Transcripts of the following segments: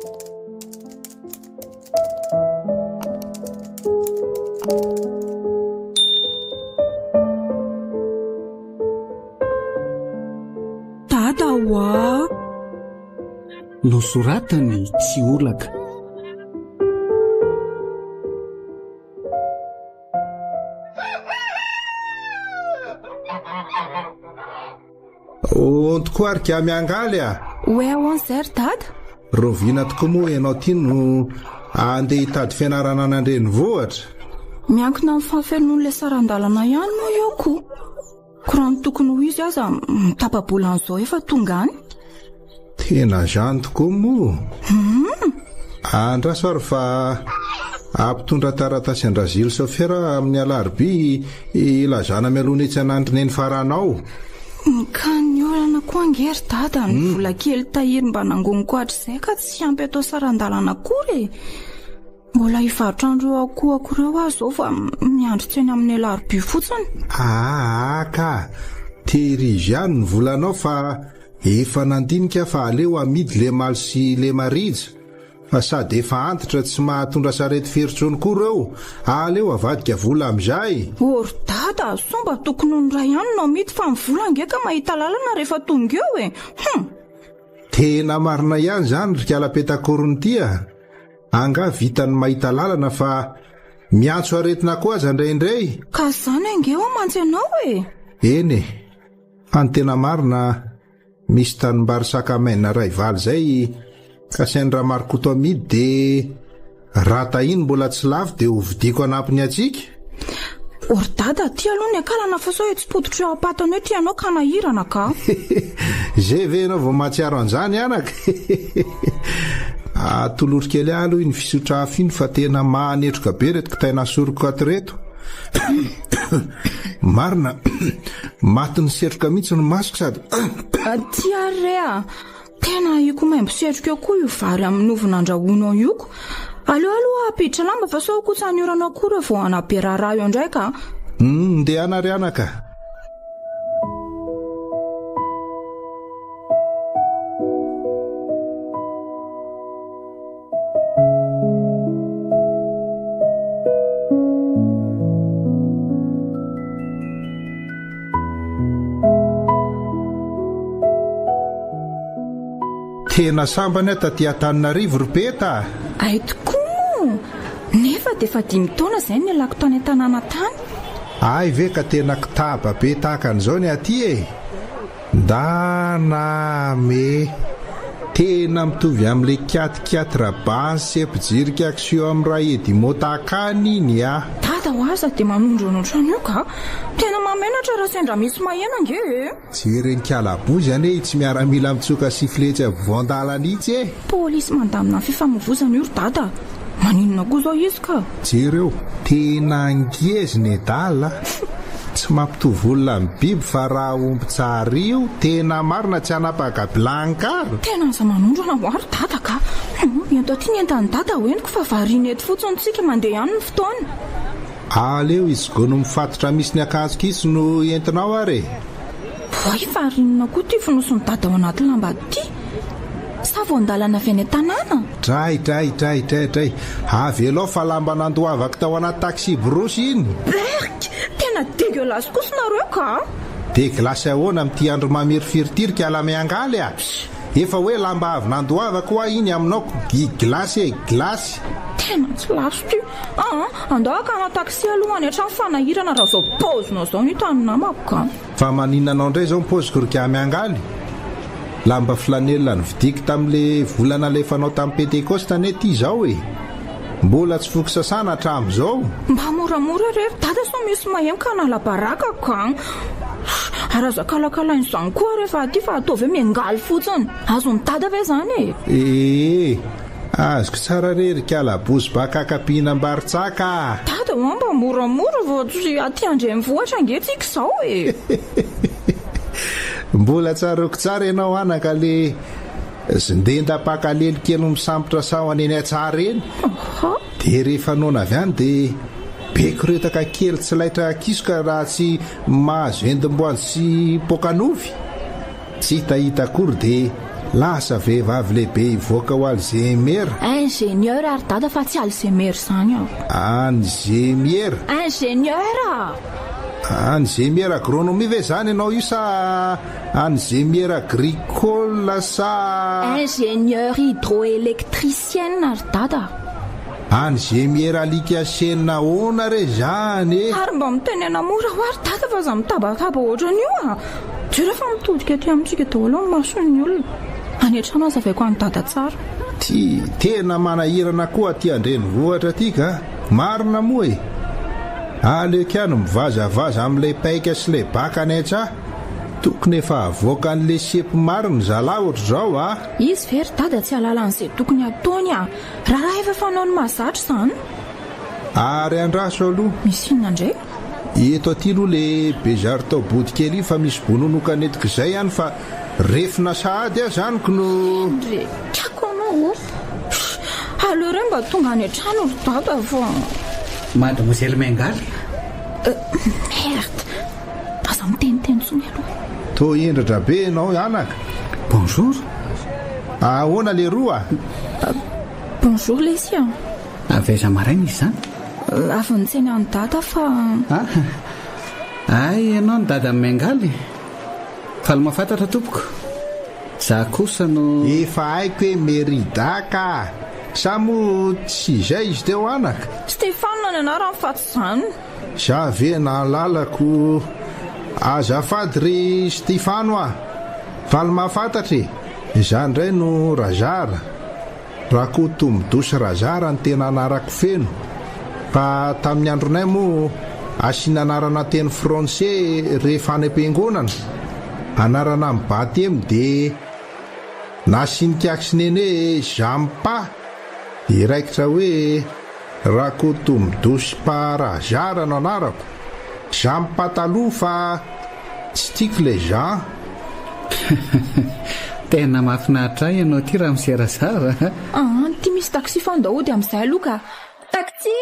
Dada hoa nosoratany tsy olaka. ontokoarika miangaly a hoe ahoan'izay ry dada? roviana tokoa moa ianao tia no andeha hitady fianarana an'andrenivohitra. Miankina amin'ny fampian'olona saran-dalana ihany moa eo koa. Korany tokony ho izy aza mitapabolan'izao efa tonga any. Tena zany tokoa moa. Andraso ary fa ampitondra taratasy andrazilo sofera amin'ny alarobia ilazana mialona etsy anandriny eny faranao. Ka ny olana koa angery dada ny vola kely tahiry mba nangoniko hatr'izay ka tsy ampy atao saran-dalana akory. Mbola hivarotrandreo akoho aho zao fa miandry tseny amin'ny alarobia fotsiny. Ka terizy ihany ny volanao fa efa nandinika fa aleo amidy le maly sy le marija fa sady efa antitra tsy mahatondra sarety feritsony koa reo. Aleo avadika vola amin'izay. Ory dada, somba tokony ny ray ihany no amidy fa ny vola ngeka mahita lalana rehefa tonga eo e. Tena marina ihany zany ry kala-petakorony tia. Anga vitany mahita lalana fa miantso aretina koa aza indraindray. Ka zany angeo mantsy anao e. Eny e, fa ny tena marina misy tanimbary sakamaina ray valy zay ka sainy raha marikoto amidy de raha tahiny mbola tsy lafo de hovidiko anampiny atsika. Ory dada, tia aloha ny akalana fa sao tsy pototro eo apatany hoe tianao ka nahirana ka. Zay ve enao vao mahatsiaro an'izany anaka. Tolotro kely aloha iny fisotra afo iny fa tena mahanetroka be reto taina soroko ato reto. Marina matiny setroka mihitsy ny masoko sady. Tia rea, tena iko maimbo setroka koa io vary amin'ny ovina andrahoinao ioko. Aleo aloha apiditra lamba fa sao koa tsy anyorana akory vao anaberaraha io indray ka. Ndeha anary anaka. Tena sambany taty Antananarivo ry Peta. Ay tokoa moa. Nefa dia efa 5 taona izay ny alako tany an-tanàna tany. Ay ve ka tena kitaba be tahaka an'izao ny aty e. Name tena mitovy amin'ilay kiatikiaty rabansy sy epijirika aksio amin'ny raha edy motakany iny a. Dada ho aza dia manondronotrano io ka. Tena mamenatra raha sendra misy mahena nge e. Jereny kalabozy ane tsy miaramila mitsoka sifletsy voandalana itsy e. Polisy mandamina fifamoivozana io ry dada. Maninona koa zao izy ka. Jereo tena angezina edala. Tsy mampitovy olona amin'ny biby fa raha omby tsara io tena marina tsy hanapaka blankara. Tena aza manondrana ho ary dada ka. Ento aty ny entany dada hoeniko fa variana eto fotsiny tsika mandeha ihany ny fotoana. Aleo izy gono mifatotra misy ny akanjo kisy no entinao are. Voay farinina koa ty fonosony dada ao anaty lamba ty. Sa voandalana avy any tanàna. Dray. Avelao fa lamba nandoavaka tao anaty taxi brosy iny. Berk, tena dégueulasse kosa nareo ka. De glasy ahoana amin'ity andro mamirifiririka ala miangaly a. Efa hoe lamba avy nandoavaka koa iny aminao glasy glasy. Tena tsy laso ty. Andao ka na taxi alohany hatrany fanahirana raha zao paozinao zao ny tany namako ka. Fa maninanao indray zao mipoziko rika miangaly. Lamba flanella ny vidiko tam'le volana lefanao tamin'ny Pentecoste ane ty zao e. Mbola tsy foky sasana hatramin'izao. Mba moramora rery dada sao misy mahemka nala baraka ka. Arazakalakalainy izany koa rehefa aty fa atao ve miangaly fotsiny. Azony dada ve zany e. Azoko tsara rery kalabozy baka akapihinam-baritsaka. Dada mba moramora vao tsy aty andrenivohitra angetsika izao e. Mbola tsaroko tsara ianao anaka le zindenda-pakalely kely misambotra sahany eny atsara eny. De rehefa nona avy any de beko retaka kely tsy laitra kisoka raha tsy mahazo endimboany sy pokanovy. Tsy hitahita akory de lasa vehivavy lehibe hivoaka ho alzheimer. Ingénieur ary dada fa tsy alzheimer zany aho. Alzheimer? Ingénieur. Alzheimer agronomie ve zany ianao io sa Alzheimer agricole sa ingénieur hydroélectricienne ary dada. Alzheimer alika senina ona re zany ary mba mitenena mora ho ary dada fa za mitabataba ohatran'io a. Jera fa mitodika aty amintsika daholo ny masony olona. Any an-trano aza avaiko any dada tsara. Ty tena manahirana koa aty andrenivohitra aty ka. Marina moa e. Aleokano mivazavaza amin'ilay paika sy ilay baka ny atsah. Tokony efa avoaka an'ilay sepy marina zalahy ohatr' zao a. Izy very dada tsy alalan'izay tokony ataony a. Raha efa fanao ny mahazatra izany. Ary andraso aloha. Misy inona indray? Eto aty aloha le Béjart tao bodikely fa misy bononoka netiko izay ihany fa refina sahady aho zaniko no Tiako anao. Aleo ireny mba tonga any an-trano ry dada fa Mademoiselle Mengaly. Merde. Aza miteniteny tsony aloha. to endratra be ianao anaka. Bonjour. Ahoana le roa? Bonjour Lesia. Aveza maraina izy zany? Avy nitseny any dada fa Ay, ianao ny dada Mengaly. Fa mahafantatra tompoko. Za kosa no Efa haiko hoe Merida ka. Sa mo tsy izay izy teo anaka? Stéphane ny anarany fa tsy zany. Za ve nalalako azafady ry Stéphane a. Fa mahafantatra e. Izany indray no Razara. Raha koa tombodosy Razara ny tena anarako feno. Fa tamin'ny andronay moa asiana anarana teny français rehefa any am-piangonana. Anarana mibatem dia nasinikako sy nene Jampa. Iraikitra hoe raha koa tombodosy Razara no anarako. Jampa taloha fa tsy tiako le Jean. tena mahafinaritra ahy ianao ty raha miserazara. Ty misy taxi fandahody amin'izay aloha ka. Taxi!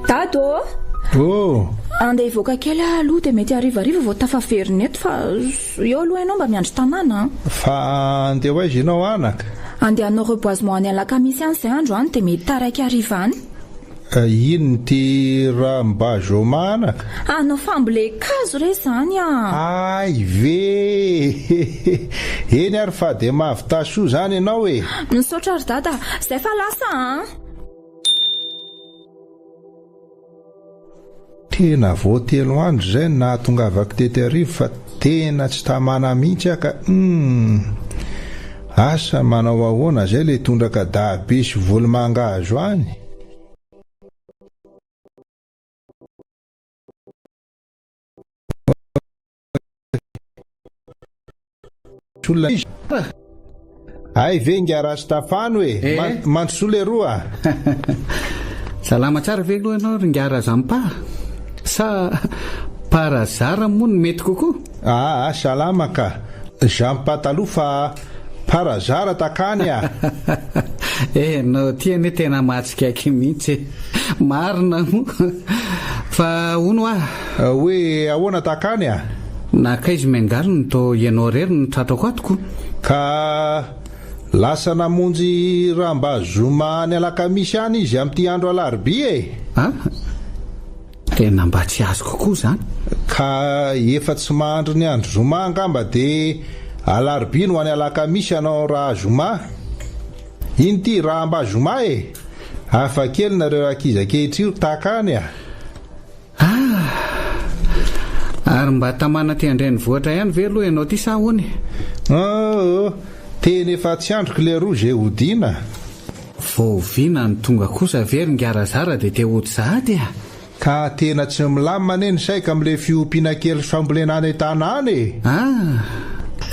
Dado! Oh! Andeha hivoaka kely aloha dia mety harivariva vao tafaveriny eto fa eo aloha ianao mba miandry tanàna. Fa andeha ho aiza ianao anaka? Andeha hanao reboisement any alakamisy any izay andro any dia mety taraiky hariva any. Ino ty raha mba zoma anaka? Anao fambolé kazo re zany a. Ay ve! Eny ary fa dia mahavitasoa zany ianao e. Misaotra ry dada, izay fa lasa an. Tena vao 3 andro izay nahatongavako tety arivo fa tena tsy tamana mihitsy aho ka asa manao ahoana izay le tondraka dahabe sy volomangahazo any. Ay ve ngara Stafano hoe mandrosoa le roa. Salama tsara ve aloha ianao ringara Jampa? Sa Parazara moa no mety kokoa? Salama ka. Jampa taloha fa Parazara takany a. No tiany tena matsikaiky mihitsy. Marina moa. Fa ono hoe ahoana takany a? Nakaizy Mengaly no to ianao rery no tratrako atoko. Ka lasa namonjy raha mba zoma ny alakamisy any izy amin'ity andro alarobia e. Tena mba tsy azo kokoa zany. Ka efa tsy mahandro ny andro zoma angamba dia alarobia no any alakamisy anao raha zoma. Ino ty raha mba zoma e? Hafa kely nareo ankizakehitr'io takany a. Ary mba tamana ty andrenivohitra ihany ve aloha ianao ty sa hony? Teny efa tsy androko le roa zay hodiana. Voaviana ny tonga kosa very ngarazara dia te hody sahady a. Ka tena tsy milamina ane ny saika amin'ilay fiompiana kely fambolena any tanàna e.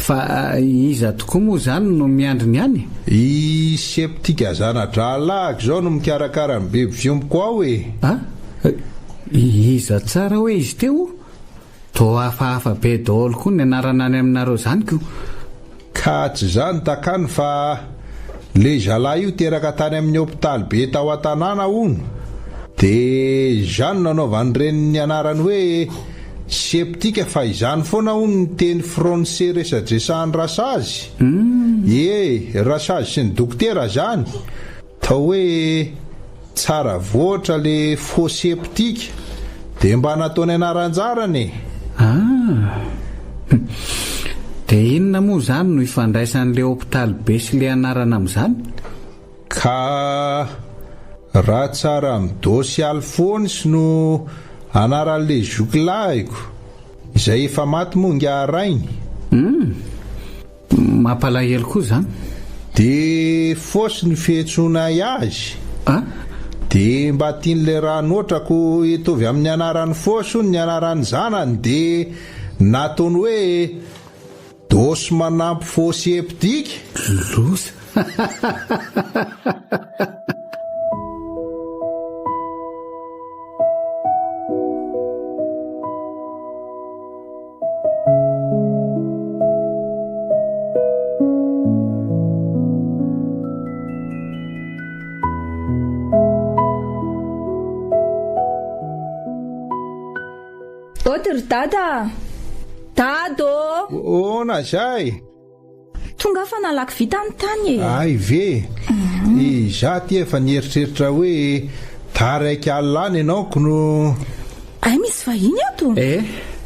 Fa iza tokoa moa zany no miandriny any? I septika zana-dralahako zao no mikarakara ny biby fiompiko ao e. Iza tsara hoe izy teo? toa hafahafa be daholo koa ny anarana any aminareo zany ko. Ka tsy zany takany fa le zalahy io teraka tany amin'ny hôpitaly be tao an-tanàna ono, dia izany nanaovany reny ny anarany hoe septika, fa izany foana hono ny teny français resadresahany rasazy. Rasazy sy ny dokotera zany tao hoe tsara voatra le faux septika, dia mba nataony anaranjarany. Dia inona moa zany no ifandraisan'le hôpitaly be sy le anarana amin'izany? Ka raha tsara midosy Alphonse no anaran'le zokilahyko izay efa maty monga arainy. Mampalahelo koa zany. Dia fosy ny fihetsoana azy. Dia mba tian'le raha notrako hitovy amin'ny anaran'ny fosy ny anaran'ny zanany, dia nataony hoe dosy manampy faux septika. Loza. Ry dada, dado! Ona zay? Tonga fa nalaky vita ny tany e. Ay ve, izaho ty efa nieritreritra hoe taraiky alany ianaoko no... Ay, misy vahiny ato?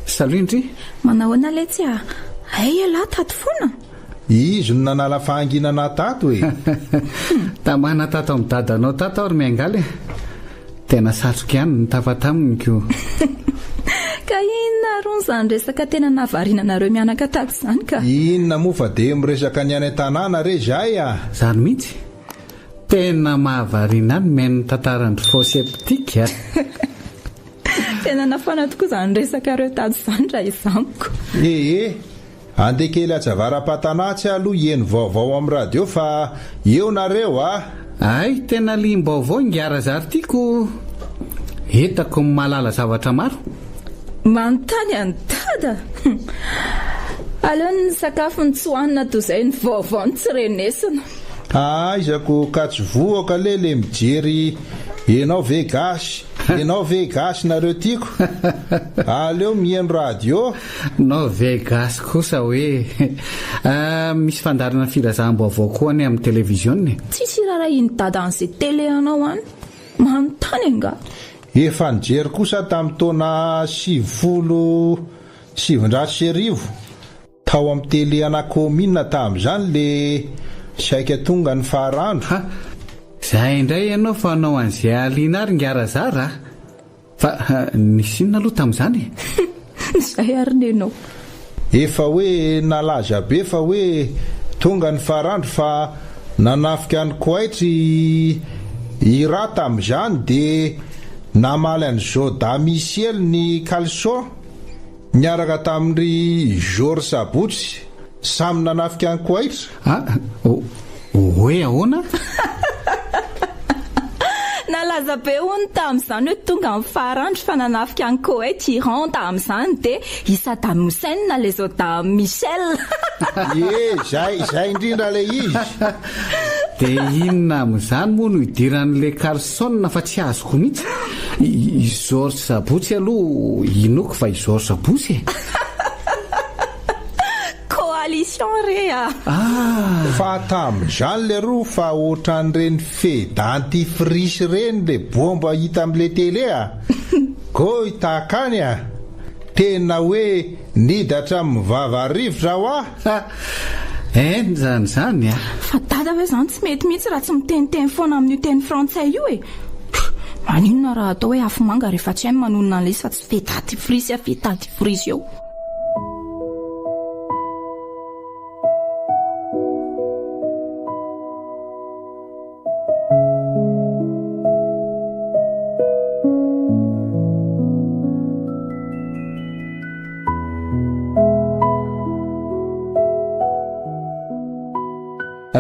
salindry. Manahoana letsy a? Ay, lahy tato foana. Izy no nanala fahanginana tato e. Tamana tato amin'ny dadanao tato ary miangaly. Tena satroka ihany ny tafataminy ko. Ka inona rony zany resaka tena nahavarinanareo mianaka tato zany ka? Inona moa fa dia miresaka ny any an-tanàna re zay a? Zany mihitsy. Tena mahavarina ny miaino tantarany faux septika. Tena nafana tokoa zany resaka reo tato zany raha izamiko. Andeha kely atsavara-patanatsy aloha eny vaovao amin'ny radio fa eo nareo a? Ay, tena lim-baovao ngiara zary tiako. Hitako malala zavatra maro. Manontany any dada. Aleo ny sakafo ny tsoanina toy izay ny vaovao ny tsirenesina. Izako ka tsy voaka le mijery enao ve gasy. Enao ve gasy nareo tiako. Aleo mihaino radio. No ve gasy kosa hoe misy fandarana filazaham-baovao koa ny amin'ny televiziona. Tsisy raha iny dada an'izay tele anao any. Manontany anga. Efa nijery kosa tamin'ny taona 770 tao amin'ny tele anakominina tamin'izany le saika tonga ny faharandro. Zay indray ianao fa anao an'izay aliana ary ngiara zara. Fa nisy inona aloha tamin'izany? Zay ary nenao. Efa hoe nalaza be fa hoe tonga ny faharandro fa nanafika ny koaitry ira tamin'izany dia namaly any Zoda Michel ny Calson niaraka tamin'ny Georges Sabotsy samy nanafika ny koaitra. Hoe ahoana? Nalaza be hono tamin'izany hoe tonga amin'ny faharandro fa nanafika ny Koweït Iran tamin'izany dia Saddam Hussein na le Zoda Michel. Zay indrindra le izy. Dia inona amin'izany moa no idiran'le Calson fa tsy azoko mihitsy. I Georges Sabotsy aloha inoko fa i Georges Sabotsy. Coalition rea. Fa tamin'izany le roa fa ohatran'ireny fe dentifrice reny le bomba hita amin'le tele a. Ko itakany a. Tena hoe nidatra amin'ny vavarivotra ho a. Zany a. Fa dada hoe zany tsy mety mihitsy raha tsy miteniteny foana amin'ny teny frantsay io e. Maninona raha atao hoe afomanga rehefa tsy hainy manonona an'ilay izy fa tsy fe dentifrice eo.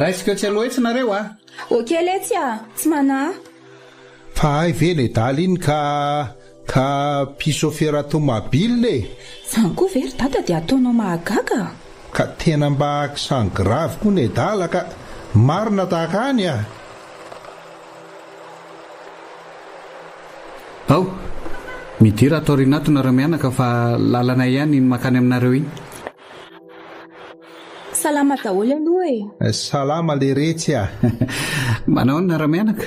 Raisika tsy aloha etsy nareo a? Okey letsy a, tsy mana. Fa ay ve le daly iny ka ka mpisofera tomabila Izany koa very dada dia ataonao mahagaga. ka tena mba akisany gravy koa ny dala ka marina tahaka any a. ao midira atao rinato nareo mianaka fa lalana ihany makany aminareo iny. Salama daholo aloha e. Salama le retsy a. manao ny nareo mianaka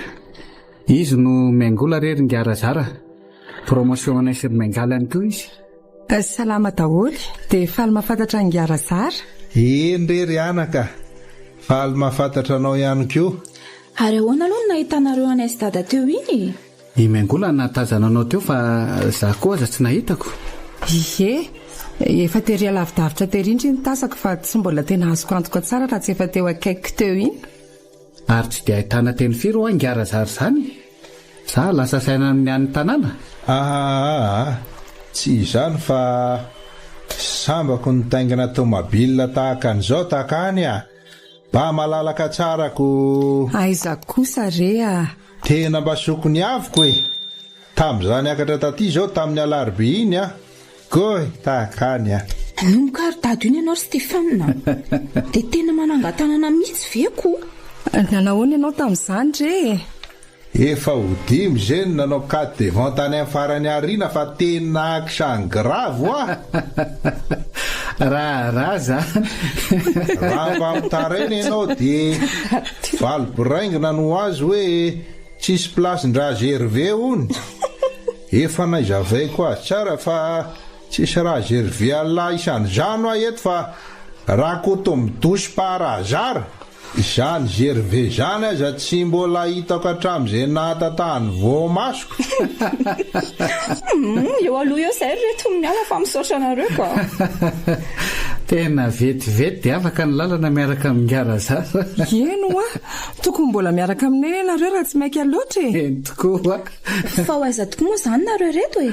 izy no miangola rery ngarazara promotion anay sy rymaingaly ihany koa izy. Salama daholo dia faly mahafantatra ny ngarazara. Eny rery anaka faly mahafantatra anao ihany koa. Ary ahoana aloha no nahitanareo anay sy dada teo iny? I miangola natazananao teo fa za koa aza tsy nahitako. Ie, efa tery alavidavitra terindry ny tasako fa tsy mbola tena azoko antoka tsara raha tsy efa teo akaikiko teo iny. Ary tsy dia ahitana teny firy ho angarazara zany. Za lasa saina amin'ny any tanàna. Tsy izany fa sambako nitaingana tomabila tahaka an'izao tahaka any a. Mba malalaka tsarako. Aiza kosa re a. Tena mba sokony avoko e. Tamin'izany akatra taty izao tamin'ny alarobia iny a. Goy tahaka any a. Nomokary dado iny ianao Stéphane. Dia tena manangatanana mihitsy veko. Nanahoana ianao tamin'izany re? Efa hodimo zeny nanao carte de vente any amin'ny farany ariana fa tena akisany grave a. raha zany. Raha mba mitaraina ianao dia valibiraingina no azy hoe tsisy plasin-draha gerve ony. Efa naizavaiko azy tsara fa tsisy raha gerve ala isany zano a eto fa raha koto midosy parazara. Izany gerve zany aza tsy mbola hitako hatramin'izay nahatatahany voamasoko. Eo aloha eo izay reto miala fa misaotra anareo koa. Tena vetivety dia afaka ny lalana miaraka amin'ny ngarazara. Eno a, tokony mbola miaraka aminay ianareo raha tsy maika loatra e. Eny tokoa. Fa ho aiza tokoa moa izany nareo reto e.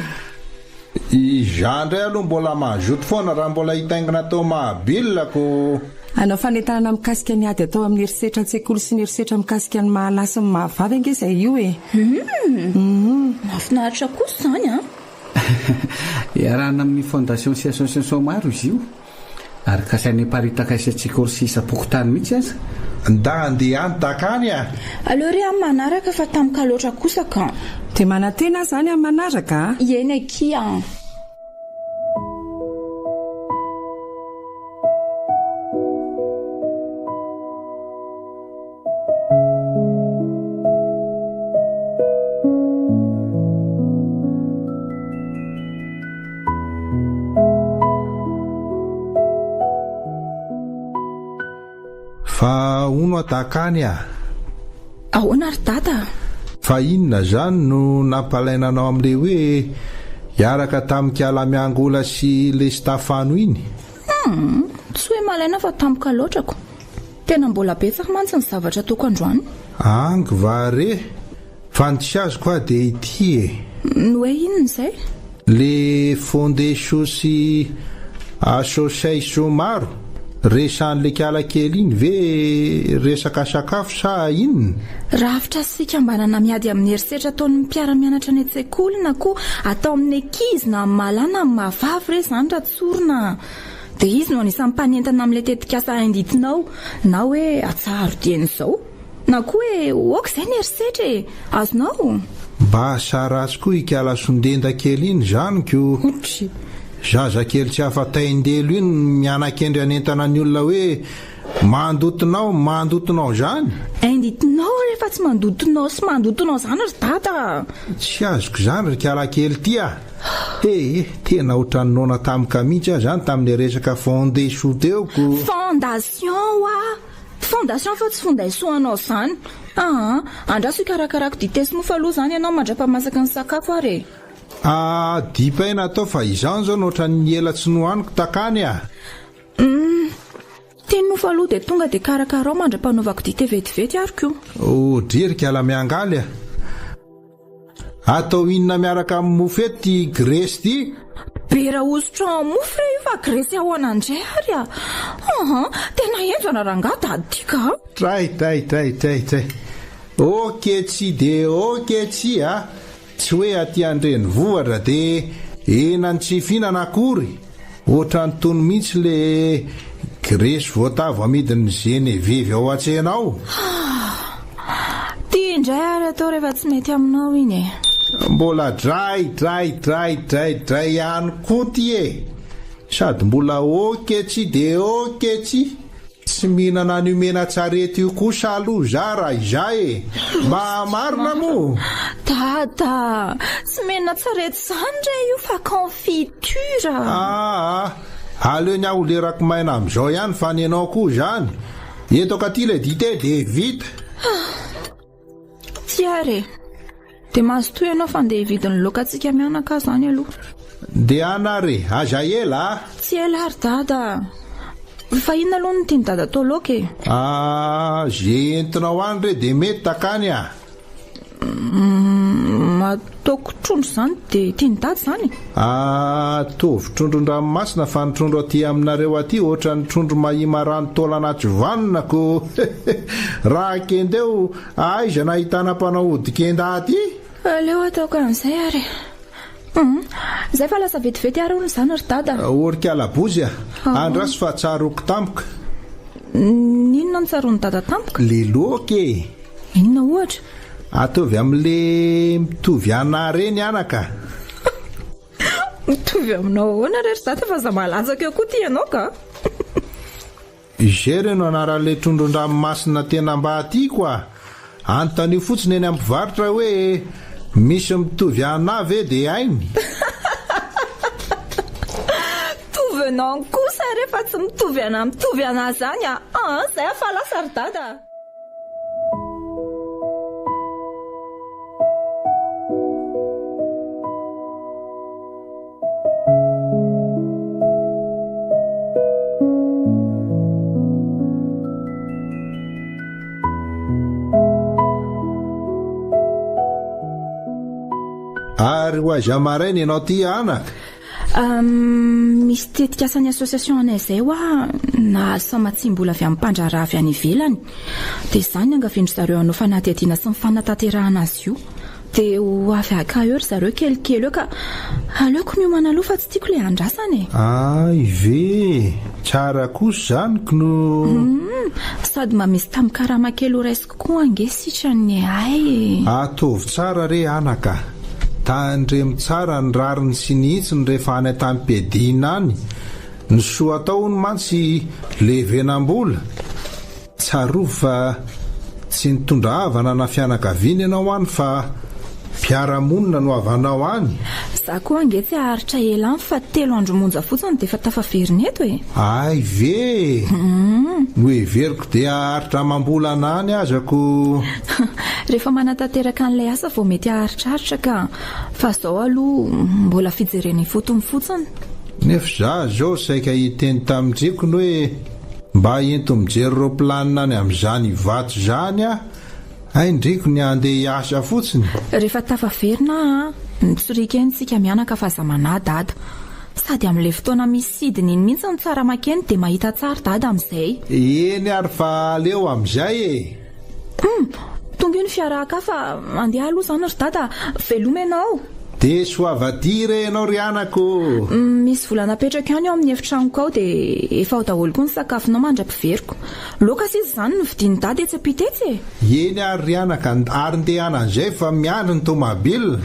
Izany ndray aloha mbola mazoto foana raha mbola hitaingina tomabilako. Anao fanentanana mikasika ny ady atao amin'ny erisetra an-tsekoly sy ny erisetra mikasika ny mahalasy ny mahavavy ange izay io e. Mahafinaritra kosa izany a. Iarahana amin'ny fondation sy association maro izy io. Ary kasainy paritaka sy an-tsekoly sy isam-pokotany mihitsy aza. Nda andeha any takany a. Aleo ry amin'ny manaraka fa tamika loatra kosa ka. Dia manantena izany amin'ny manaraka a? Eny akia. Fa ono atakany a. Ahoana ry dada? Fa inona zany no nampalainanao amin'ilay hoe hiaraka tamikala miangola sy le stafano iny? Tsy hoe malaina fa tamika loatrako. Tena mbola betsaka mantsy ny zavatra toko androany. Angy vare fa ny tsy azoko a dia ity e. No hoe inona izay? Le fondation sy association maro resan'le kala kely iny ve resaka sakafo sa inona? Rafitra sika mbanana miady amin'ny erisetra ataon'ny mpiara-mianatra ny an-tsekoly na koa atao amin'ny ankizy na amin'ny malana amin'ny mahavavy re izany raha tsorina. Dia izy no anisan'ny mpanentana amin'ilay tetikasa ainditinao na hoe atsaharo-dieny izao na koa hoe oka izay ny erisetra e. Azonao? Mba saratsy koa ikala sondenda kely iny zany ko. Zazakely tsy afataindelo iny mianakendry anentana ny olona hoe mandotonao zany. Ainditinao rehefa tsy mandotonao sy mandotonao zany ry dada. Tsy azoko zany ry kalakely ty a. Tena ohatranonona tamika mihitsy a zany tamin'ny resaka fondation teo ko. Fondation a. Fondation fa tsy fondation anao zany. Andraso ikarakarako dite sy mofo aloha zany ianao mandra-pamasaka ny sakafo are. Dipaina atao fa izany zao nohatran'ny ela tsy nohaniko takany a. Teny mofo aloha dia tonga dia karakarao mandra-panaovako dite vetivety ary koa. Driry ala miangaly a. Atao inona miaraka amin'ny mofety Grèce ty? Bera osotra amin'ny mofo re io fa Grèce ahoana andray ary a. Tena enjana rangata adika. Tray. Oketsy de oketsy a. tsy hoe aty andreny vohatra dia enany tsy fihinana akory ohatra ny tony mihitsy le gresy voatavo amidiny Genevevy ao an-tsenao. Tia indray ary atao rehefa tsy mety aminao iny e. Mbola dray ihany koa ty e. Sady mbola oketsy de oketsy. Tsy mihinana ny mena-tsarety io kosa aloha za raha izay e. Mba marina mo. Dada, tsy mena-tsarety zany re io fa confiture. Aleo ny aho lerako maina amin'izao ihany fa ny anao koa zany. Eto ka ty le dite de vita. Tiare, de mazotoy ianao fa ndeha hividiny lokantsika mianaka zany aloha. De anare, aza ela? Tsy ela ary dada. Fa inona aloha no tiany dada atao loka e? Zay entinao any re de mety takany a. Ataoko trondro zany de tiany dada zany. Tovy trondron-dranomasina fa ny trondro aty aminareo aty ohatra ny trondro mahima rano taola anaty vanona ko. Raha kendeo aiza nahitana mpanao odi-kenda aty? Aleo ataoko an'izay ary. Zay fa lasa vetivety ary hono zany ry dada. Orika alabozy andrasy fa tsaroako tampoka. Inona no tsaroany dada tampoka? Le loka e. Inona ohatra? Ataovy amin'le mitovy ana reny anaka. Mitovy aminao hoana re ry dada fa za malatsaka eo koa ty ianao ka. Izay reno anaran'le trondron-dranomasina tena mba atiako a. Anontany fotsiny eny amin'ny mpivarotra hoe misy mitovy ana ve de ainy? Tovenao kosa rehefa tsy mitovy ana zany a. Zay afa lasa ry dada. Ary ho aiza maraina ianao ty anaka? Misy tetika asan'ny association anay zay hoa na samatsim-bola avy amin'ny mpandraraha avy any ivelany. Dia izany angavindry zareo anao fanadihadiana sy ny fanatanterahana azy io. Dia ho avy aka eo ry zareo kelikely eo ka aleoko miomana aloha fa tsy tiako ilay andrasana e. Ve tsara kosa zany ko no sady mba misy tamin-karama kely ho raisiko koa ange sitra ny ay. Atovy tsara re anaka. Tandremo tsara ny rariny sy nihitsiny rehefa any tampediana any. Ny soa atao ny mantsy levenam-bola. Tsarova fa tsy nitondra havana na fianakaviana ianao any fa mpiara-monina no avanao any. Za koa ange tsy aharitra elany fa 3 andro monja fotsiny dia efa tafaveriny eto e. Ve no heveriko dia aharitra mambolana any azako. Rehefa manatanteraka an'ilay asa vao mety aharitraritra ka fa zao aloha mbola fijereny fotony fotsiny. Nefa zao saika hiteny tamindriko ny hoe mba ento mijery roplanina any amin'izany vato zany a. Aindriko ny andeha hiasa fotsiny. Rehefa tafaverina mitsorika eny tsika mianaka fa zamana dada. Sady amin'ilay fotoana misy sidiny iny mihitsy ny tsara makeny dia mahita tsara dada amin'izay. Eny ary fa aleo amin'izay e. Tonga io ny fiara ka fa andeha aloha zany ry dada, veloma ianao. Dia soavadyre ianao ry anako. Misy volana petraka ihany eo amin'ny efitranoko ao dia efa ao daholo koa ny sakafonao mandra-piveriko. Loka sisa zany no vidiany dada etsy ampitetsy e. Eny ary ry anaka ary ndehana an'izay fa miandry ny tomabila.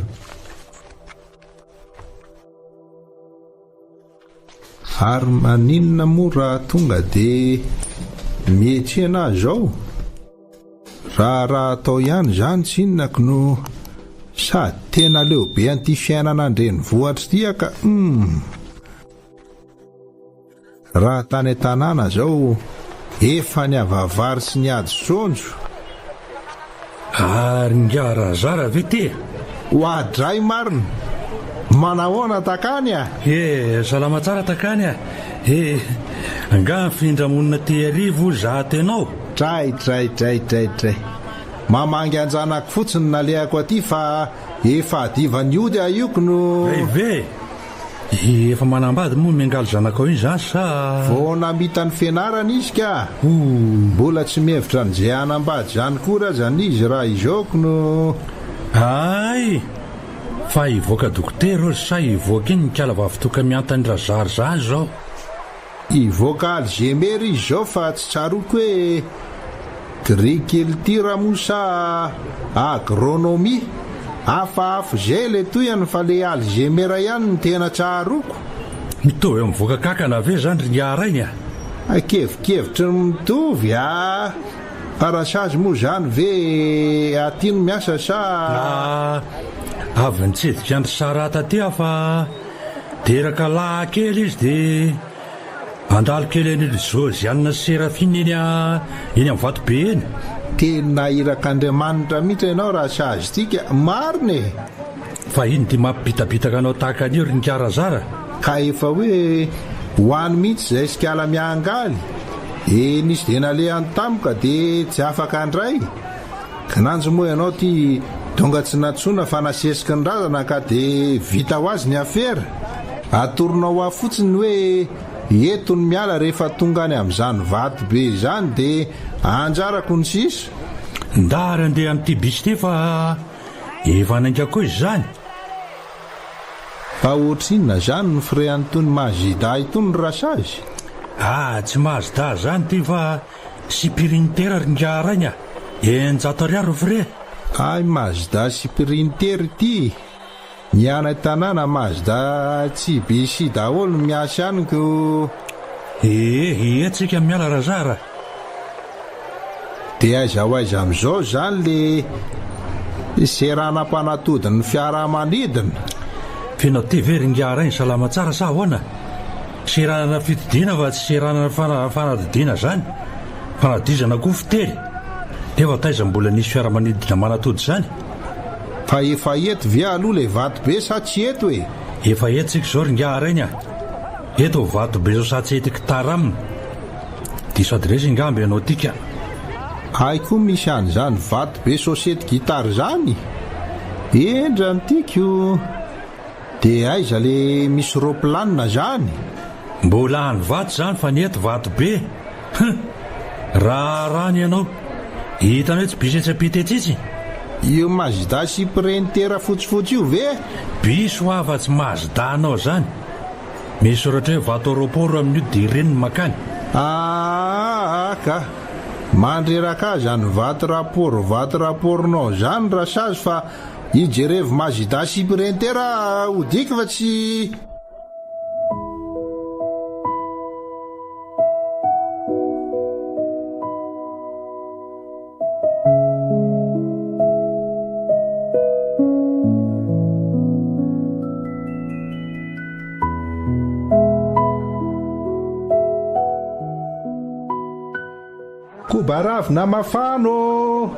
Ary maninona moa raha tonga dia mihetsy anazy zao. Raha atao ihany zany tsy inonako no sady tena leo be an'ity fiainana andreny vohatra ity ka raha tany tanàna zao efa ny avavary sy ny ady sonjo. Ary ngara zara ve ty? Hoadray marina. Manahoana takany a? Salama tsara takany a. Nga findramonina ty arivo za tenao. Tray. Mamangy anjanako fotsiny nalehako aty fa efa adivany ody aioko no. Ve efa manambady moa miangalo zanakao iny zany sa vao namita ny fianarana izy ka. Mbola tsy mihevitra n'izay anambady zany koa raha zany izy raha izaoko no. fa hivoaka dokotera ozy sa hivoaka iny nikalavavitoka miantany razaryzany zao. Ivoaka Alzheimer izy zao fa tsy tsaroko hoe agriculture moa sa agronomie. Hafahafa zay le toyany fa le Alzheimer ihany no tena tsaroko. Mitovy amin'ny voaka kankana ve zany ry ngarainy a? Kevikevitra mitovy a. Parasazy moa zany ve aty no miasa sa avy nitsedika andry sarata aty fa teraka lahy-kely izy de andalo kely any Josiane Sérafine eny amin'ny Vatobe eny. Tena irak'Andriamanitra mihitsy ianao raha sazy tika marina e. Fa iny ty mampibitabitaka anao tahaka an'io ry nkarazara. Ka efa hoe hoany mihitsy zay sikala miangaly. Nisy de nalehany tampoka de tsy afaka andray. Kananjo moa ianao ty tonga tsy natsona fa nasesiky ny razana ka de vita ho azy ny afera. Atoronao ao fotsiny hoe eto ny miala rehefa tonga any amin'izany Vatobe zany de anjarako ny sisa. Ndary andeha amin'ity bisy ty fa efa naingako izy zany. Fa ohatrinona zany ny frais an'itony Mazda itony rasazy? Tsy Mazda zany ty fa Sprinter ry ngarainy a. 900 ariary frais. Ay Mazda Sprinter ty. Miana tanàna Mazda tsy bisy daholo miasa aniko. Tsika miala razara. De aiza ho aiza am'izao zany le seranam-panatody ny fiaramanidina. Finao ty ve ry ngarainy salama tsara sa ahoana? Seranana fitodiana fa tsy seranana fanadidina zany. Fanadizana koa fitely. Efa taiza mbola nisy fiaramanidina manatody zany? Fa efa eto ve aloha le Vatobe sa tsy eto e? Efa eto tsika zao ry ngarainy a. Eto Vatobe zao sa tsy etika tara aminy. Di sady resy ngamby ianao tika. Ay koa misy an'izany Vatobe sosety gitara zany. Endra nytiko. De aiza le misy roplanina zany? Mbola any vato zany fa ny eto Vatobe. Raha rany ianao. Hitanao tsy bisy etsapitetsitsy. Io Mazda Sprinter fotsifotsy io ve? Biso afa-tsy Mazda anao zany. Misy soratra hoe vato aeroport amin'io de reny ny makany. Ka mandreraka zany vato rapornao zany rasazy fa ijerevo Mazda Sprinter odika fa tsy. Kobaravina mafano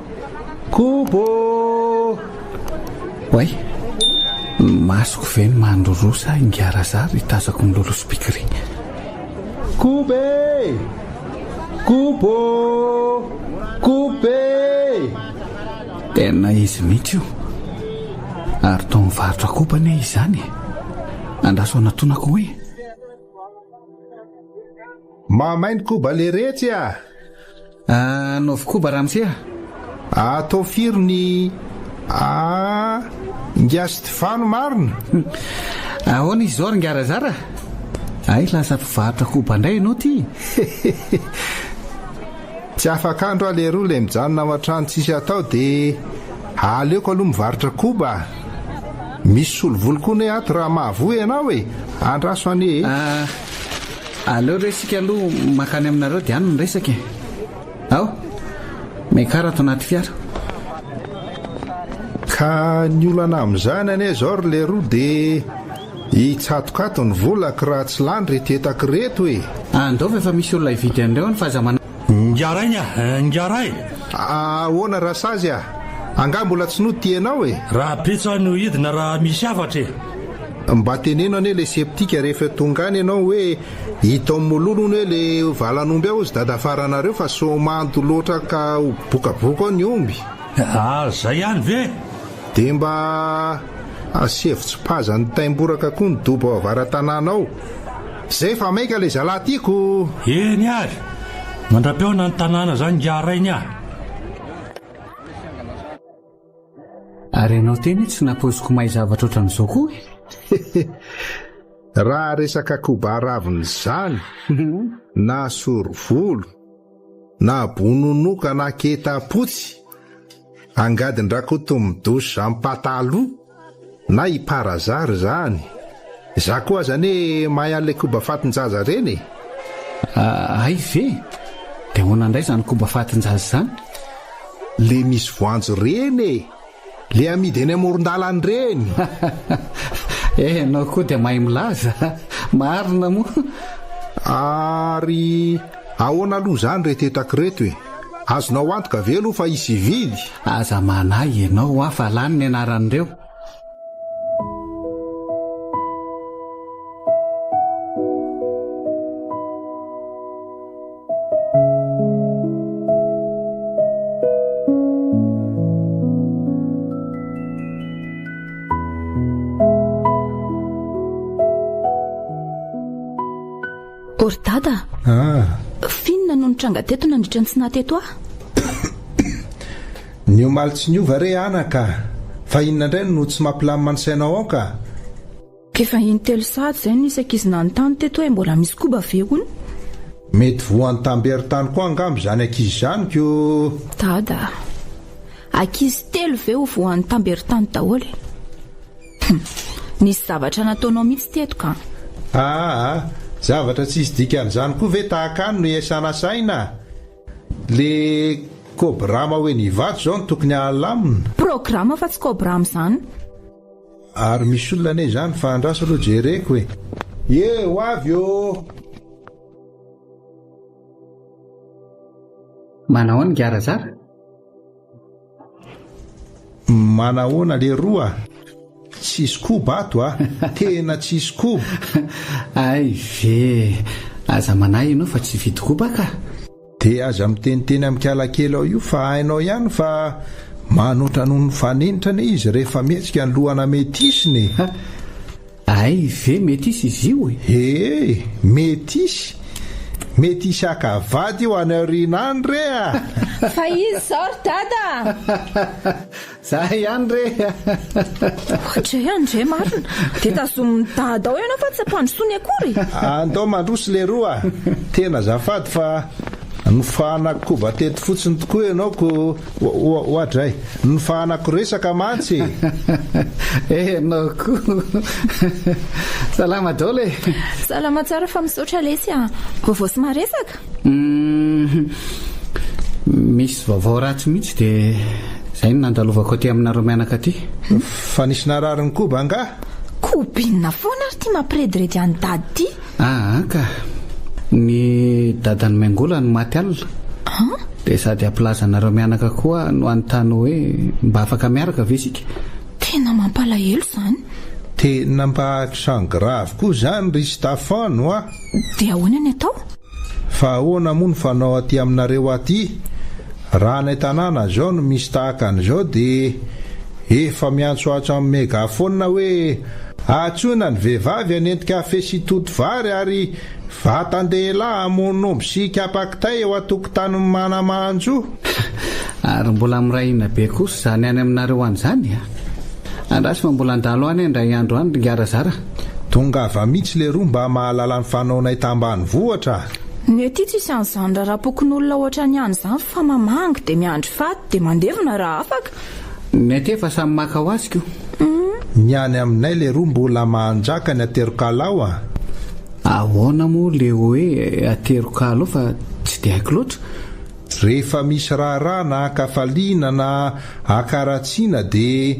kobo. Way masoko ve ny mandrorosa ingarazary itazako ny lolo spikry. Kobe tena izy mihitsy io. Ary tao mivarotra koba ne izany. Andraso anatonako hoe mamainy koba le retsy a. Novy koba ramsia. Atao firy ny ngasy tifano marina. Ahoana izy zao ry ngarazara? Ay lasa mpivarotra koba indray ianao ty. Tsy afaka andro ale roa le mijanona ao an-trano tsisy atao de aleoko aloha mivarotra koba. Misy solovolo koa ne ato raha mahavoa ianao e. Andraso ane. Aleo resika aloha makany aminareo de any ny resaka. Ao mekara ato anaty fiara. Ka ny olana amin'izany ane zao ry le roa de hitsatokato ny volako raha tsy lany retetako reto e. Andao efa misy olona hividy andreo ny fahazamana. Ngarainy ngaray. Ahoana rasazy a? Anga mbola tsy no tianao e. Raha betsa no hidina raha misy afatra e. Mba teneno ane le septika rehefa tonga any ianao hoe hitao mololony hoe le valanomby ao izy dadafaranareo fa somanto loatra ka bokaboka ao ny omby. Zay ihany ve? De mba asevitsy-paza ny taimboraka koa ny dobo avara-tanànao. Zay fa maika le zalahy tiako. Eny ary mandra-peona ny tanàna zany ngarainy a. Ary ianao teny tsy nampoziko mahay zavatra ohatran'izao koa. Raha resaka koba raviny izany na sorovolo na bononoka na ketapotsy angadin-drakotomidosy zampataloha na iparazary zany, za koa zany mahay an'ilay koba fatin-jaza reny. Ay ve? Dia hoana indray zany koba fatin-jaza zany? Le misy voanjo reny le amidy eny amoron-dalany reny. Ianao koa dia mahay milaza. Marina moa. Ary ahoana aloha zany retetako reto e? Azonao antoka ve aloha fa isy vidy? Aza manahy ianao fa lany ny anaran'ireo. Dada, finona no nitranga teto nandritra ny tsy nateto aho? Ny omaly tsy niova re anaka, fa inona indray no tsy mampilamina ny sainao ao ka? Kefa intelo sahady izay no isak'izy nanontany teto hoe mbola misy koba ve hono? Mety voan'ny tambery-tany koa angambo zany ankizy zany ko. Dada, ankizy telo ve ho voan'ny tambery-tany daholo? Nisy zavatra nataonao mihitsy teto ka? Zavatra tsy isy dikan'izany koa ve tahaka any no iasana saina? Le kobrama hoe nivato zao no tokony halamina. Programa fa tsy kobrama izany. Ary misy olona ane zany fa andraso aloha jereko hoe ho avy o. Manahoana Garazara? Manahoana le roa? Tsisy koba ato tena tsisy koba. Ay ve, aza manahy ianao fa tsy vidy koba ka? Dia aza miteniteny amikalakely ao io fa hainao ihany fa manotra noho ny fanentrana izy rehefa metsika ny lohana metisiny. Ay ve metisy izy io e? Metisy? Metisy akavady io any aoriana any re Fa izy zao dada. Za ihany re. Ohatra ihany re marina. Dia tazomin'ny dada ao ianao fa tsy ampandrosoany akory. Andao mandroso le roa. Tena zafady fa nofahanako koba teto fotsiny tokoa ianao ko ohatray. Nofahanako resaka mantsy. Enao koa. Salama daholo e. Salama tsara fa misaotra lesy vaovao sy maresaka. Misy vaovao ratsy mihitsy dia izay no nandalovako aty aminareo mianaka aty. Fa nisy narariny koba anga? Kobinina foana ary tia mampirediredy any dady ty. Ka ny dadany Mengola no maty alina. Dia sady ampilazanareo mianaka koa no anontany hoe mba afaka miaraka ve isika. Tena mampalahelo izany. Tena mba trangravy koa zany ry Stafano Dia ahoana ny atao? Fa ahoana moa no fanao aty aminareo aty? Raha ny tanàna zao no misy tahaka an'izao dia efa miantsoatso amin'ny megafona hoe atsoina ny vehivavy anentika fesy toto vary ary vatan-dehilahy hamonomby sy kapakitay eo atokotany manamanjo. Ary mbola mirahina be kosa zany any aminareo an'izany andrasy fa mbola andalo any indray andro any ry Garazara. Tongava mihitsy le roa mba mahalala ny fanaonay tambany vohatra. Ny aty tsisy an'izany raha rapokon'olona ohatra ny any izany fa mamangy dia miandry faty dia mandevona raha afaka. Ny aty efa samy maka ho azy ko. Ny any aminay le roa mbola manjaka ny aterokalao Ahoana moa le hoe aterokalo fa tsy dia haiko loatra. Rehefa misy raharaha na akafaliana na akaratsiana dia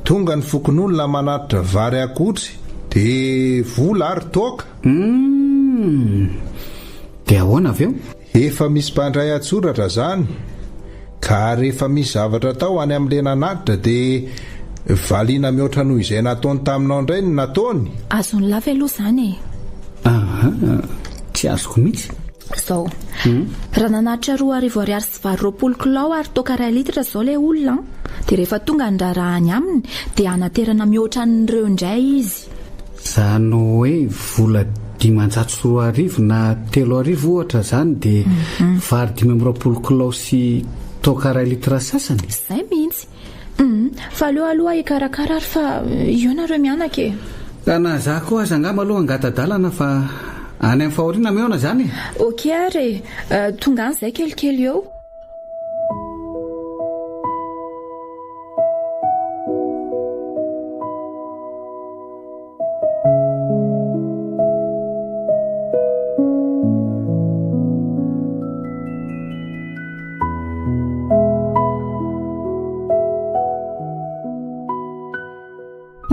tonga ny fokon'olona manatitra vary akotry dia vola ary toaka. Dia ahoana avy eo? Efa misy mpandray atsoratra zany, ka rehefa misy zavatra tao any amin'ile nanatitra dia valiana mihoatra noho izay nataony taminao indray ny nataony. Azony lava aloha izany tsy azoko mihitsy. Zao raha nanatitra 2,20 sy 20 kilao ary toaka 2 litatra zao ilay olona dia rehefa tonga ny raharaha any aminy dia anaterana mihoatra n'ireo indray izy. Zany hoe vola 540 na 3,000 ohatra zany dia vary 520 kilao sy toaka 2 litatra sasany. Izay mihitsy Fa aloha hikarakara ary fa io nareo mianaka e. Ka na za koa aza angamba aloha angatadalana fa any amin'ny fahoriana meona zany. Ok ary tonga any izay kelikely eo.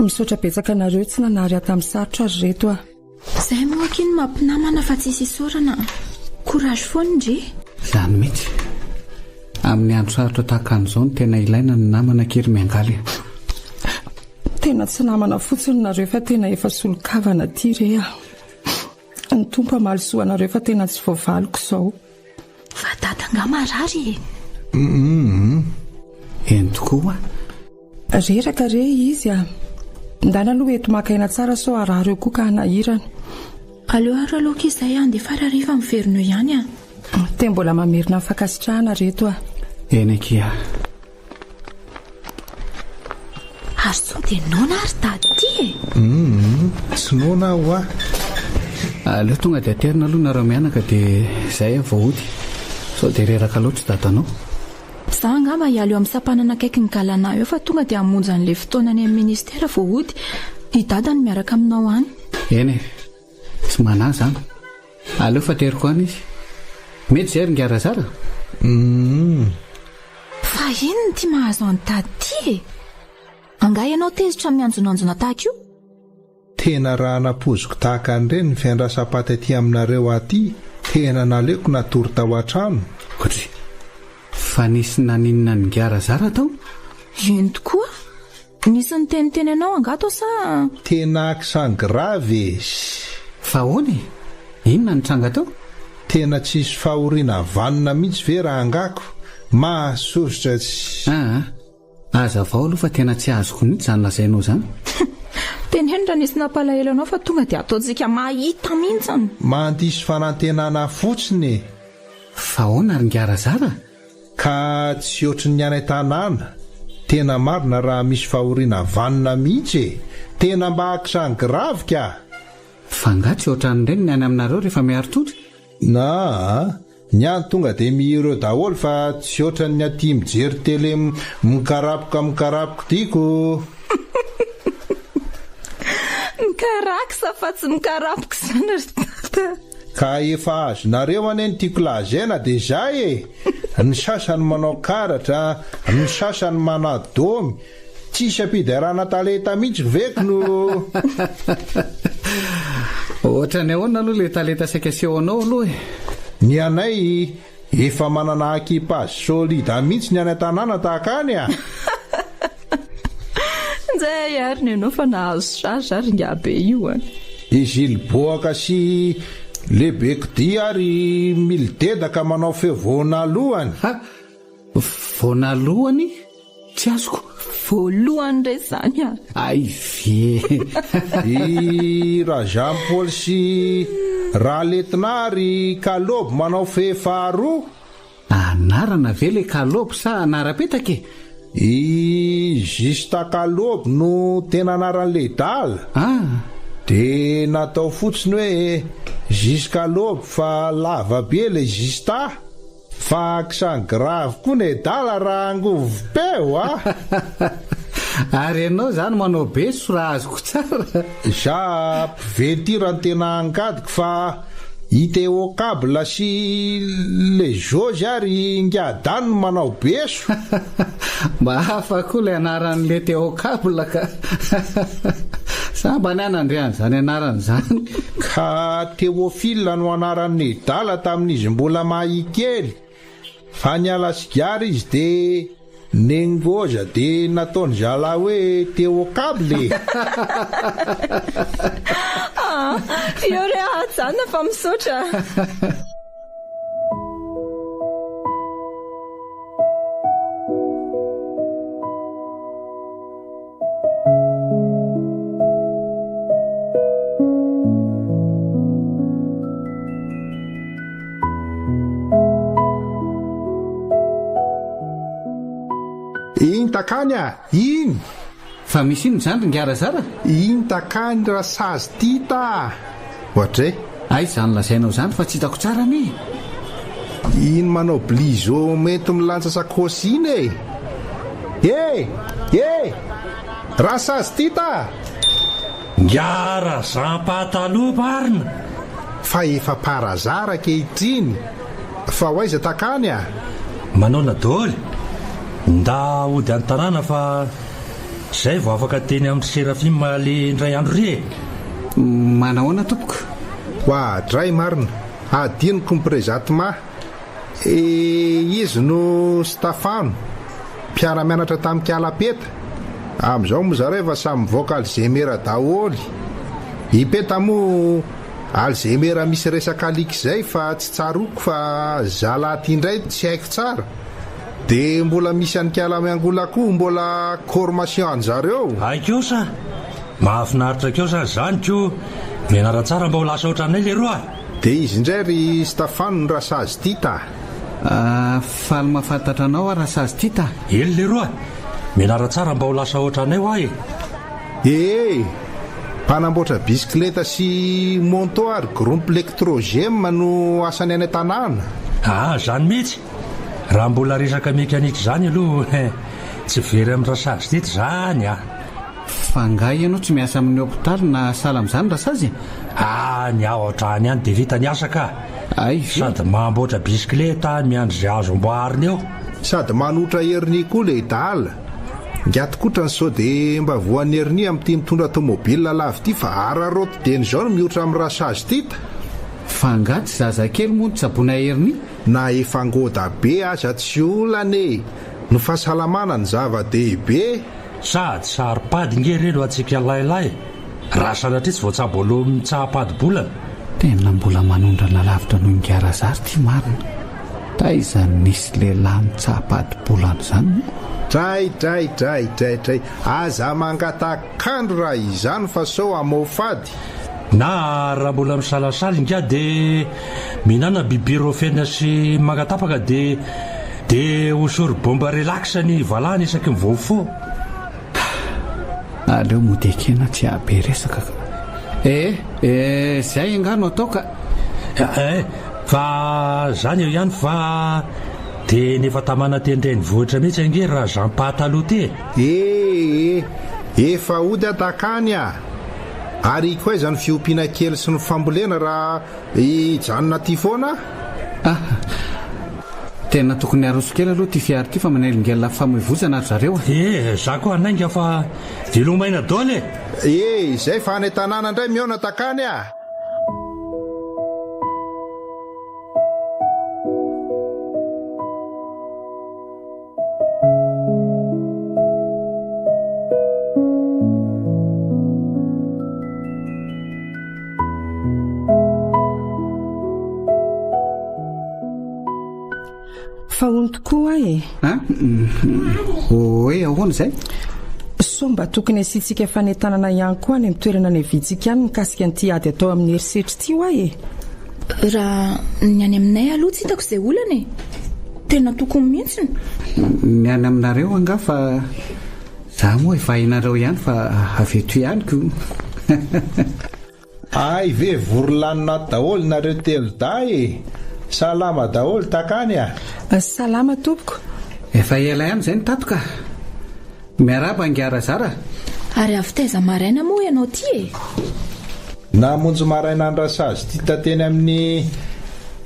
Misaotra betsaka nareo tsy nanary ato amin'ny sarotra azy reto a. Izay moa iny mampinamana fa tsisy isorana. Courage foana ndre. Zany mihitsy. Amin'ny andro sarotra tahaka an'izao no tena ilaina ny namana kely miangaly. Tena tsy namana fotsiny nareo fa tena efa solokavana ty re a. Ny tompo amalisoa nareo fa tena tsy voavaliko izao. Fa dada nga marary e. Eny tokoa. Reraka re izy a. Ndana aloha eto makaina tsara sao arareo koa ka hanahirana. Aleo ary aloha izay andefa rariva miverina ihany a. Te mbola mamerina ny fankasitrahana reto a. Eny kia. Ary sao dia nona ary daty e. Tsy nona ho a. Aleo tonga dia aterina aloha nareo mianaka dia izay voahody. Sao dia reraka loatra dadanao. Za angamba hialeo amin'ny sampanana akaiky ny galana eo fa tonga dia hamonjy an'ilay fotoana any amin'ny ministera voahody. I dada ny miaraka aminao any. Eny tsy manahy zany. Aleo fa teriko any izy. Mety izay ry ngara zara. Fa ino ny tia mahazo any daty e. Anga ianao tezitra mianjonanjona tahaka io. Tena raha napoziko tahaka an'ireny ny fiandrasam-paty aty aminareo aty. Tena naleoko natory tao an-trano. Kotry. Fa nisy naninona ny ngara zara tao? Ino tokoa? Nisy ny tenitenenao angato sa? Tena aksan grave. Fa hoany? Inona ny tranga tao? Tena tsisy fahoriana vanina mihitsy ve raha angako. Mahasositra tsy. Aza vao aloha fa tena tsy azoko mihitsy zany lazainao zany. Tenenitra nisy nampalahelo anao fa tonga dia ataontsika mahita mihitsy. Mandiso fanantenana fotsiny. Fa hoana ry ngara zara? Ka tsy ohatry ny any tanàna. Tena marina raha misy fahoriana vanina mihitsy e. Tena mba aksan grave ka. Fa nga tsy ohatran'ireny ny any aminareo rehefa miaro-tonja? Ny any tonga dia mihireo daholo fa tsy ohatran'ny aty mijery tele mikarapoka tiako. Mikaraksa fa tsy mikarapoka izany ry dada. Ka efa azonareo anie ny tiako lazaina dia izay e. Ny sasany manao karatra, ny sasany manadomy. Tsisy ampidirana talenta mihitsy veko no. Ohatrany ahoana aloha ilay talenta saika sehonao aloha e. Ny anay efa manana ekipazy solida mihitsy ny any tanàna tahaka any a. Izay ary ny anao fa nahazo saratra ary nga be io a. Izy ilboaka sy lehibe kodia ary milidedaka manao feo voanalohany. Voanalohany? Tsy azoko. Voalohany re zany a. Ay ve. I raha Jean Paul sy raha letinary Kalobo manao fe faharoa. Anarana ve le Kalobo sa anara-petaka e? I Justa Kalobo no tena anaran'ilay dala. De natao fotsiny hoe Justa Kalobo fa lava be le Justa. Fa aksan grave koa ne dala raha angovo peo a. Ary ianao zany manao beso raha azoko tsara. Za mpiventirany tena angadiko fa iteo kabla sy le jozy ary ngadany manao beso. Mba hafa koa le anaran'le teo kabla ka. Samba ny anandriany zany anarany zany. Ka Teofila no anaran'ny dala tamin'izy mbola mahikely. Fa niala sigara izy de nengoza de nataony zala hoe teo kable. Io re ahajana fa misaotra. iny takany iny fa misy ino zany Ngarazara? iny takany raha sazy tita ohatra ay zany lazainao zany fa tsy hitako tsara ne iny manao blizo mety milantsa sakosy iny raha sazy tita Ngara zampataloha marina fa efa parazara kehitriny fa hoaiza takany manao na dôly nda ody any tanàna fa zay vao afaka teny amin'ny Serafima le indray andro ry manahoana tompoko hoa dray marina adinoko miprezaty-ma izy no Stafano mpiara-mianatra tamin'ny Kalapeta amin'izao moa zareo efa samy mivoaka Alzemera daholy ipeta moa Alzemera misy resaka alika izay fa tsy tsaroko fa zalaty indray tsy haiko tsara dia mbola misy anykala miangola koa mbola formation an'zareo haikeo sa mahafinaritra keo sa zany ko mianara tsara mba ho lasa ohatranay le roa dia izy indray ry Stafano ny rasazy tita faly mahafantatra anao rasazy tita ely le roa mianara tsara mba ho lasa ohatranay ho ahy mpanamboatra bisikileta sy montoir groupe électrogème no asany any tanàna zany mihitsy raha mbola resaka mekanika zany aloha tsy very amin'ny rasazy tety zany fa nga ianao tsy miasa amin'ny hôpitaly na sala amin'izany rasazy ny ao ohatrany any dia vita ny asa ka ay sady mamboatra bisikileta miandry zay azo amboariny eo sady manotra herni koa le dala ngatikotra ny sao dia mba voan'ny herni amin'ity mitondra tômôbila lavy ity fa araroty deny zao no mihoatra amin'ny rasazy tita fa nga tsy zazakely moa ny tsaboina herni na efa ngoda be aza tsy olane no fahasalamana ny zava-dehibe sady saripady ngerelo atsika lailay raha sanatria tsy voatsabo aloha mitsahapady-bolana tena mbola manondrana lavitra noho Ngarazara ty marina taizany nisy lehilahy mitsahapady-bolana zany dray aza mangatakandro raha izany fa sao amao fady na raha mbola misalasala nga dia mihinana bibiro fena sy mangatapaka dia osory bomba relax ny valahany isaky mivofo aleo modekena tsy ahabe resaka zay angano ataoka fa zany eo ihany fa dia nefa tamana tendrainy vohitra mihitsy ange raha zampataloha ty efa ody atakany ary koa izany fiompiana kely sy ny fambolena raha ijanona ty foana tena tokony aroso kely aloha ty fiary ty fa manelingela famoivozana ary zareo za koa anainga fa velomaina dôly zay fa any tanàna indray miona takany fa ono tokoa ahoana zay so mba tokony asiantsika fanentanana ihany koa any amin'ny toerana ny vitsika any mikasika an'ity ady atao amin'ny herisetra ity raha ny any aminay aloha tsy hitako izay olana tena tokony mihitsiny ny any aminareo anga fa za moa efa hainareo ihany fa aveto ihany ko ay ve vorolanina daholo nareo telo da salama daholo takany salama tompoko efa ela ihany zay ny tatoka miaraba Ngarazara ary avy taiza maraina moa ianao ty namonjy maraina ny rasazy tita teny amin'ny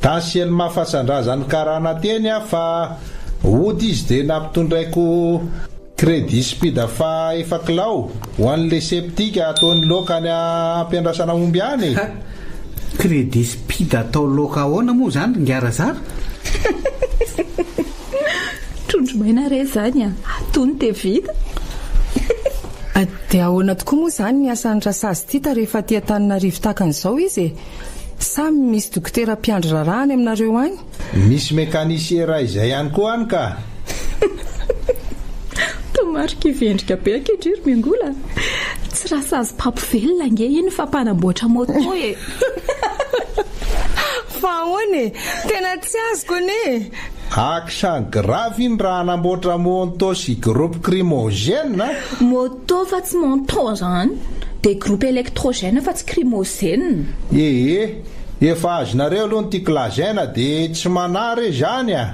tansiely mahafasan-drazany karana teny fa ody izy dia nampitondraiko crédit spida fa efa kilao ho an'le septika ataony loka any ampiandrasana omby any crédit spida atao loka ahoana moa zany Ngarazara trondromaina re zany atony dia vita dia ahoana tokoa moa zany ny asan'ny rasazy tita rehefa ty Antananarivo takan'izao izy samy misy dokotera mpiandry rarahany aminareo any misy mécanisiera izay ihany koa any ka tomarika ivendrika be ankidriry miangola tsy rasazy papivelona nge iny fa mpanamboatra moto fa ahoana tena tsy azoko ne Action grave iny raha namboatra monto sy groupe crimogène. Moto fa tsy monto zany, dia groupe électrogène fa tsy crimogène. Efa azonareo aloha ny tyklagène dia tsy manary zany a.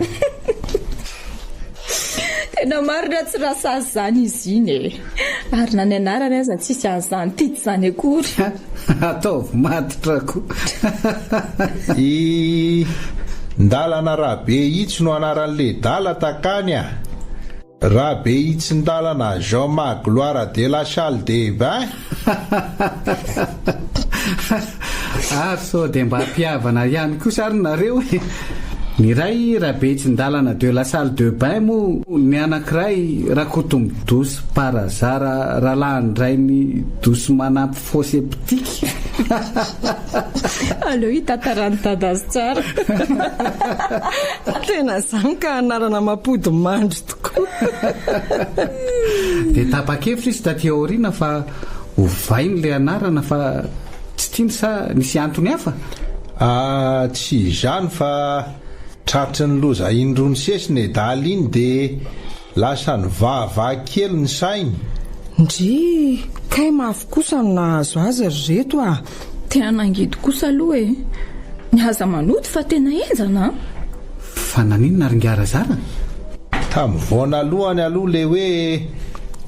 Tena marina tsy rasazy zany izy iny e. Ary na ny anarany aza tsisy an'izany tidy zany akory. Ataovy matotra koa. Ndalana Rabe Itsy no anaran'le dala takany a. Rabe Itsy ndalana Jean-Marc Gloire de la Salle de Bain. Ary sao dia mba mpiavana ihany koa sarinareo. Ny ray Rabe Itsy ndalana de la Salle de Bain moa, ny anankiray Rakotomby Dosy Parazara Ralandray ny Dosy manampy faux septique. Aleo hitantarany dadazy tsara. Tena zany ka anarana mampody mandro tokoa. Dia tapa-kevitra izy taty aoriana fa hovainy le anarana fa tsy tiany sa nisy antony hafa? Tsy izany fa tratry ny loza indrony sesiny daly iny dia lasa ny vahavahakely ny sainy. Ndry kay mafy kosa no nahazo azy ry reto a. Tena nangidy kosa aloha e. Ny aza manoto fa tena enjana. Fa nanino naringara zara? Tamin'ny voana alohany aloha le hoe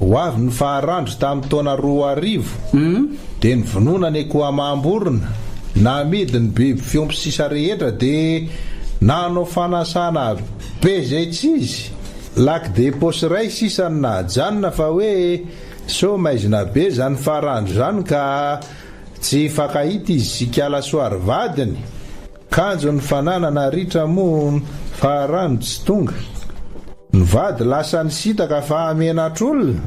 ho avy ny faharandro tamin'ny taona 2000 dia nyvonoana ny Ekoamamborona namidy ny biby fiompy sisa rehetra dia nanao fanasana be zay tsy izy. Lac de Posiray sisany nahajanona fa hoe so maizina be zany faharandro zany ka tsy fakahita izy sy kiala soary vadiny. Kanjo ny fananana ritra moa faharandro tsy tonga. Ny vady lasa ny sitaka fa amenatr'olona.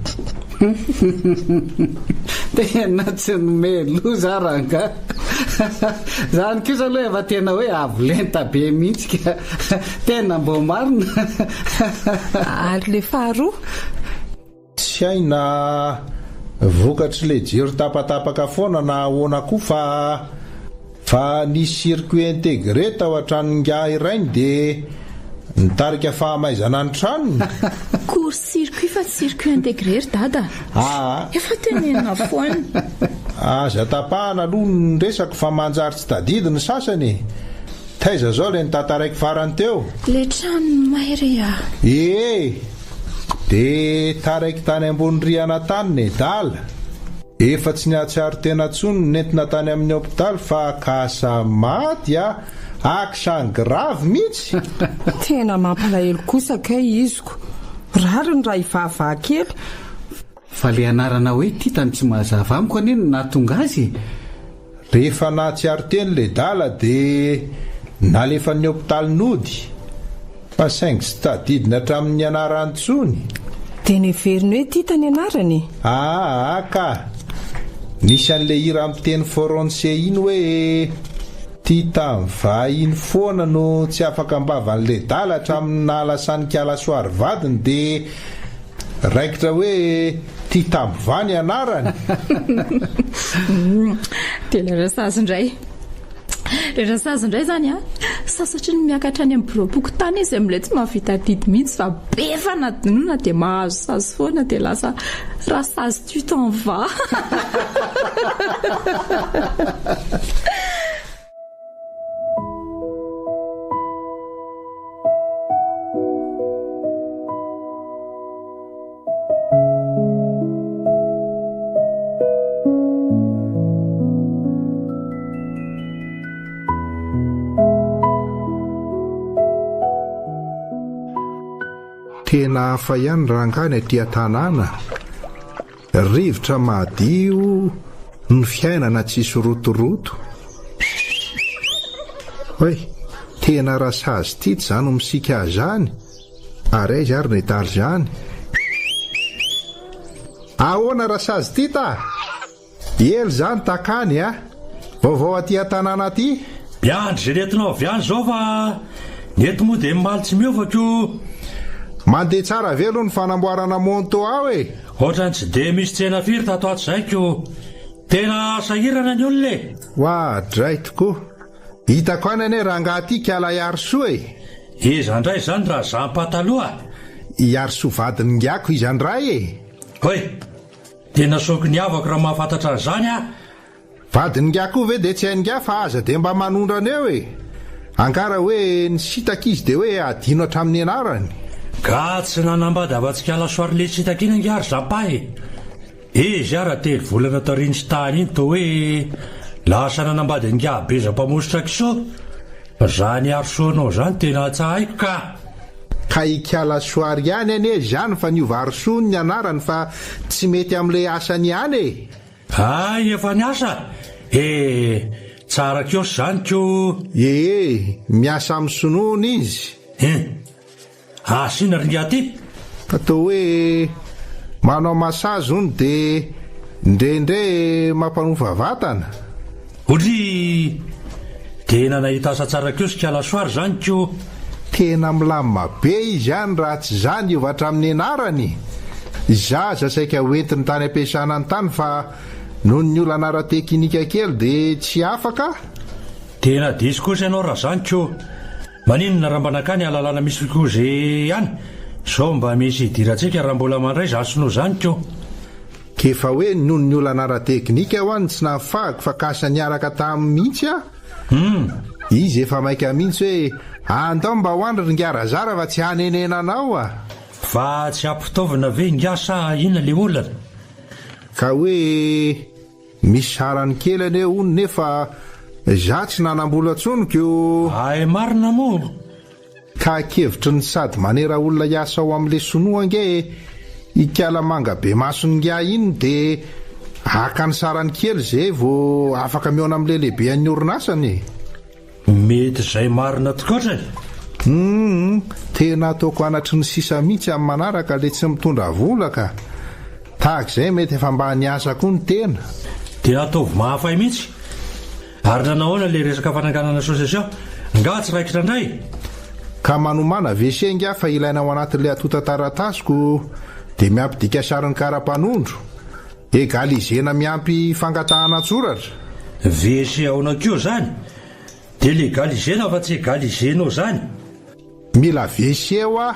Tena tsy nomelo zaranga. Zany kosa aloha efa tena hoe avolenta be mihitsy ka tena mbo marina. Ary le faharoa tsy haina vokatry le jiro tapatapaka foana na ahoana koa fa ny circuit intégré tao an-tranonga irainy dia nitarika fahamaizana ny tranony. Court circuit fa circuit intégré ry dada. Efa tenena foany. Aza tapahana aloha ny resaka fa manjary tsy tadidy ny sasany. Taiza zao le nitantaraiky farany teo. Le trano Mairia. Dia taraiky tany ambony riana tany ny dala. Efa tsy nihatsiaro tena tsony nentina tany amin'ny hôpitaly fa kasa maty a. Action grave mihitsy. tena mampalahelo kosa kay iziko. Rary ny raha ivavahakely. Fa le anarana hoe titany tsy mahazava amiko aneny nahatonga azy. Rehefa nahatsiaro teny le dala dia nalefa ny hôpitaly nody. Fa saingy tsy tadidina hatramin'ny anarany tsony. Dia neveriny hoe titany anarany. Ka nisy an'le hira amin'ny teny français iny hoe tita mivahiny foana no tsy afaka ambavan'le dala hatramin'ny nahalasany kiala soary vadiny dia raikitra hoe tita mivany anarany. Dia le rasazindray. Le rasazindray zany a sasatry ny miakatra any amin'ny boroapoko tany izy amin'ilay tsy mahavita didy mihitsy fa be fa nadinoina dia mahazo sazy foana dia lasa rasazy tu t'en vas. Tena hafa ihany rangany aty an-tanàna. Rivotra madio ny fiainana tsisy rotoroto. Hoe tena rasazy tity zany misika zany. Ary aiza ary nedaly zany. Ahoana rasazy tita? Ely zany takany a. Vaovao aty an-tanàna aty. Miandry zay nentinao avy any zao fa nety moa dia maly tsy miovako. Mandeha tsara velo ny fanamboarana monto ao e. Ohatrany tsy dia misy tsena firy tato ato zaiko. Tena sahirana ny olona. Dray tokoa. Hitako any ane raha ngaty kiala iary soa e. iza ndray izany raha zampataloha iary sovadiny ngiako izany ray e. hoe tena soky ny avako raha mahafantatra an'izany a. vadiny ngiako ve dia tsy hainga fa aza dia mba manondrana eo e. ankara hoe ny sitaka izy dia hoe adino hatramin'ny anarany. ka tsy nanambady avantsika lasoary le sitaka iny angiary zampahy izy raha telo volana tariny sy tany iny to hoe lasa nanambady angabezam-pamositra kiso zany arosoanao zany tena tsahaiko ka ikala soary ihany ane zany fa niova arosoany ny anarany fa tsy mety amin'ilay asany ihany e. ay efa ny asa tsara kiosy zany ko miasa amin'ny sonoana izy asina ringa ty atao hoe manao masazy ony dia ndrendre mampanofa vatana otry tena nahita asa tsara kiosy kalasoary zany ko tena milamina be izy ihany raha tsy zany iovatra amin'ny anarany. zaza saika hoentiny tany ampiasana ny tany fa noho ny olana ara-tekinika kely dia tsy afaka. tena disy kosa ianao raha zany ko maninona raha mbanakany alalana misy koze ihany sao mba misy hidirantsika raha mbola mandray zasonao zany ko kefa hoe noho ny olana ara-tekinika ho any tsy nafahako fa kasa niaraka tamin'ny mihitsy a. izy efa maika mihitsy hoe andao mba hoandry ringarazara fa tsy hanenenanao a. fa tsy ampitaovana ve ngasa inona le olana ka hoe misy sarany kelany eo ony nefa za tsy nanambola tsoniko ay marina mo ka kevitry ny sady manera olona hiasa ao amin'le sonoa nge ikala manga be masony nga iny dia aka ny sarany kely zay vo afaka miona amin'le lehibe an'ny orinasany. mety izay marina tokoatrany tena ataoko anatry ny sisa mihitsy amin'ny manaraka le tsy mitondra vola ka tahaka izay mety efa mba niasa koa ny tena dia ataovy mahafay mihitsy ary nanahoana le resaka fananganana association nga tsy raikitra indray ka manomana vesenga fa ilaina ao anatin'ilay atota-taratasiko dia miampidika sariny kara-panondro egalizena miampy fangatahana tsoratra vese aona keo zany dia legalizena fa tsy egalizenao zany mila vese eo a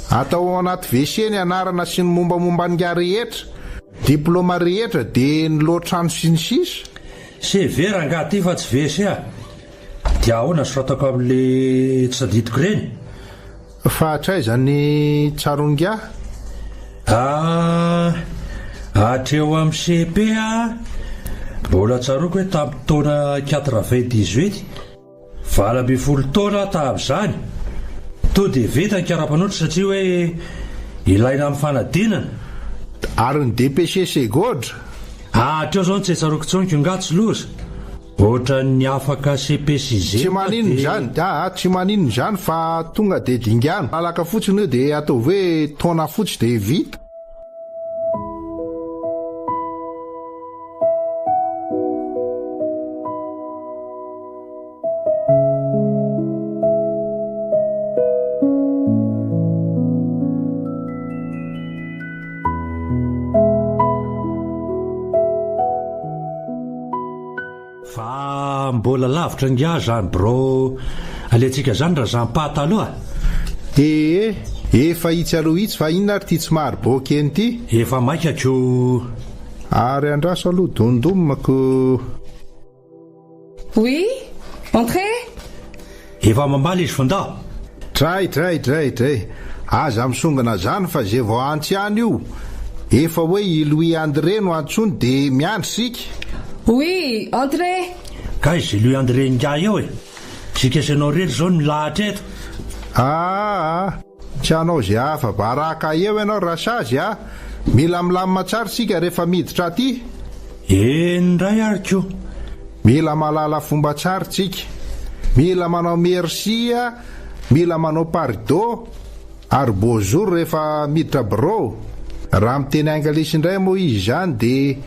atao ao anaty vese ny anarana sy ny mombamomba nga rehetra diplôma rehetra dia ny loatrano sy ny sisa severa nga ty fa tsy vese a dia ahoana soratako amin'le tsy saditiko ireny fa hatraizany tsaronga atreo amin'ny CP a mbola tsaroko hoe tamin'ny taona 98 20 taona tamin'izany to dia veta ny kara-panoatra satria hoe ilaina amin'ny fanadinana ary ny DPCC godra atreo zao ny tsy tsaroko tsoniko ngatsy loza ohatra ny afaka CPCG tsy maninona zany tsy maninona zany fa tonga dia dingana alaka fotsiny eo dia atao hoe taona fotsy dia vita. fa mbola lavitra nga zany bro alentsika zany raha zampaty aloha efa hitsy aloha hitsy fa inona ary ty tsy mahary bokeny ty efa maikako ary andraso aloha dondomako oui entrez efa mamaly izy fonda dray aza misongana zany fa zay vao antsy any io efa hoe i Louis André no antsony dia miandry sika. oui entrez ka izy Louis André nga eo sika sanao rery zao ny lahatra eto tsy anao zay hafa baraka eo ianao rasazy mila milamina tsara sika rehefa miditra aty ndray ary ko mila malala fomba tsara tsika mila manao merci mila manao pardon ary bonjour rehefa miditra bureau raha miteny anglais indray moa izy zany dia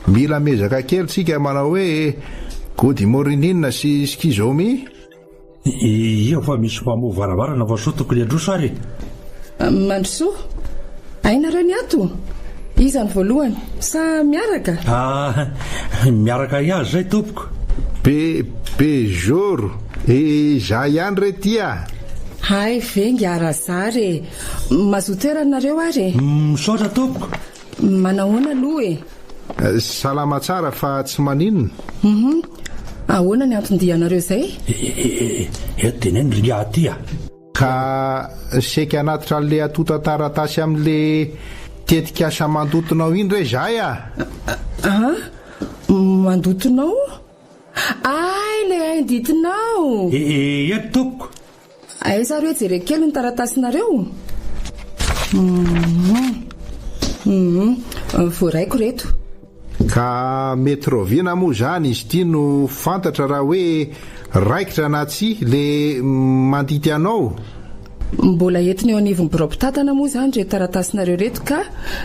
mila mezaka kely tsika manao hoe good morning sy skizomi io fa misy famovaravarana fa so tokony androso ary mandroso ainareo ny ato iza ny voalohany sa miaraka miaraka iazy zay tompoko bejour za ihany retya Hay vengy arazary mazotoeranareo ary misaotra tompoko. Manahoana aloha salama tsara fa tsy maninona. Ahoana ny antondianareo izay? Eto teneny ringa aty Ka seka anatitra an'le atota-taratasy amin'le tetikasa mandotonao iny re zay Mandotonao? Ay, le ainditinao. Eto tompoko. Aiza reo jereo kely ny taratasinareo? Voaraiko reto. Ka mety roviana moa zany izy ity no fantatra raha hoe raikitra na tsy le mandity anao. Mbola entiny eo anivon'ny birao mpitatana moa zany re taratasinareo reto ka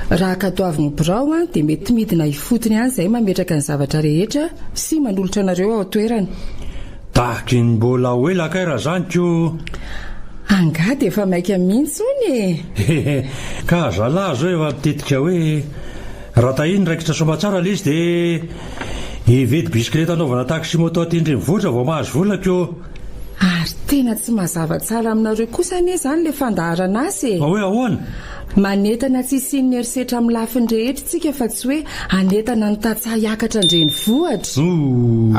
raha katoavin'ny birao dia mety midina ifotony ihany izay mametraka ny zavatra rehetra sy manolotra anareo ao toerany. Tahaky ny mbola hoe lakaira zany ko. Angady efa maika mihitsy ony Ka zalazo efa mitetika hoe raha tahiny raikitra somatsara le izy dia ivedy bisikileta anaovana taksi moto atindry mivoatra vao mahazo vola ko. Ary tena tsy mazava tsara aminareo kosa anie zany le fandaharana azy Hoe ahoana? Manetana tsy isian'ny herisetra amin'ny lafiny rehetra tsika fa tsy hoe anetana ny tatsaha hiakatra ndreny vohatra.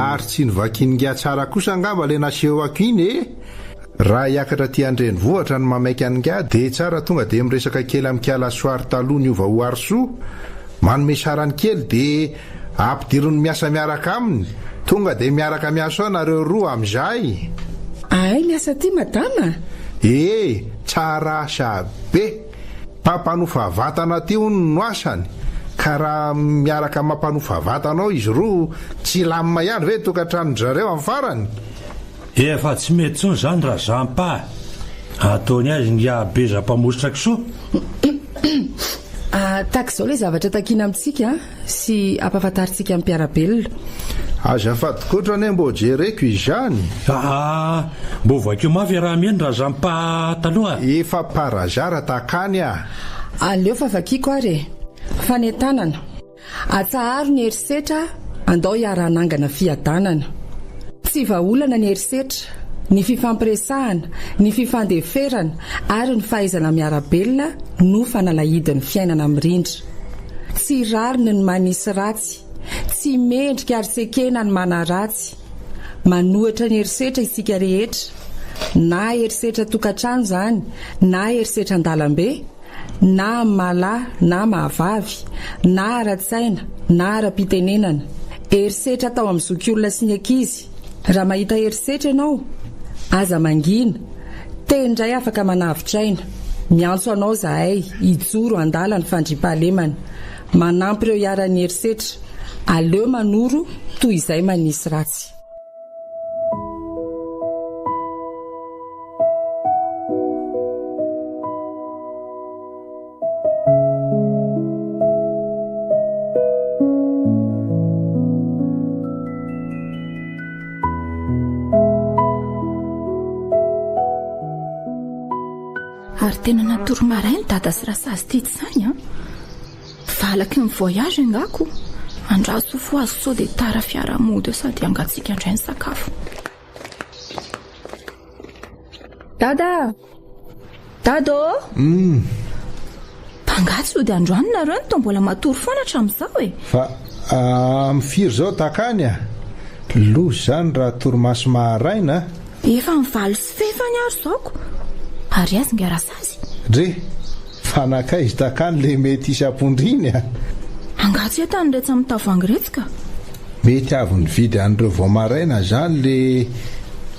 Ary tsy nivakininga tsara kosa angamba le naseho ako iny raha hiakatra ty andreny vohatra ny mamaika an'nga dia tsara tonga dia miresaka kely amikala soary taloha ny ova ho arsoa manome sarany kely dia ampidirony miasa miaraka aminy tonga dia miaraka miasa ao nareo roa amin'izay. Ay, miasa ty madama? Tsara asa be. Mpampanofa vatana ty hono no asany. Ka raha miaraka mampanofa vatanao izy roa tsy lamina ihany ve tokantrano zareo amin'ny farany? Efa tsy mety tsony zany raha zampa. Ataony azy ny abeza-mpamositra kisoa. Takizao le zavatra takina amintsika sy ampahafantaritsika amin'ny mpiarabelona. Azafady koatra ane mbo jereko izany. Mbo vakeo mafy raha mieny raha zampa taloha. Efa parazara takany Aleo fa vakiako ary fanentanana atsaharo ny herisetra andao hiara-nangana fiadanana. Tsy vaolana ny herisetra, ny fifampiresahana, ny fifandeferana ary ny fahaizana miarabelona no fanalahidin'ny fiainana mirindra. Tsy rariny ny manisy ratsy, tsy mendrika ary sekena ny mana ratsy. Manohatra ny herisetra isika rehetra, na herisetra tokantrano zany, na herisetra an-dalambe, na malahy na mahavavy, na ara-tsaina na ara-pitenenana. Herisetra atao amin'ny zokiolona sy ny ankizy. Raha mahita herisetra ianao, aza mangina, tendray afaka manavitraina. Miantso anao zahay hijoro andala ny fandriampahalemana. Manampy ireo hiaran'ny herisetra, aleo manoro toy izay manisy ratsy. Ary tena natoro-maray ny dada sy rasazy ty zany valaky ny voyage angako andraso fo azo sao dia tara fiara-mody sady angatsika andray ny sakafo. Dada mpangatsy ody androany nareo ny mbola matory foana hatramin'izao fa mifiry zao takany lozy zany raha toromaso maharaina efa mivaly sy fefany ary zaoko ary azy nga rasazy re fanakay izy takany le mety isapondriny angatsy etany retsy amin'ny tavoangy retsika mety avy ny vidy an'ireo voamaraina zany le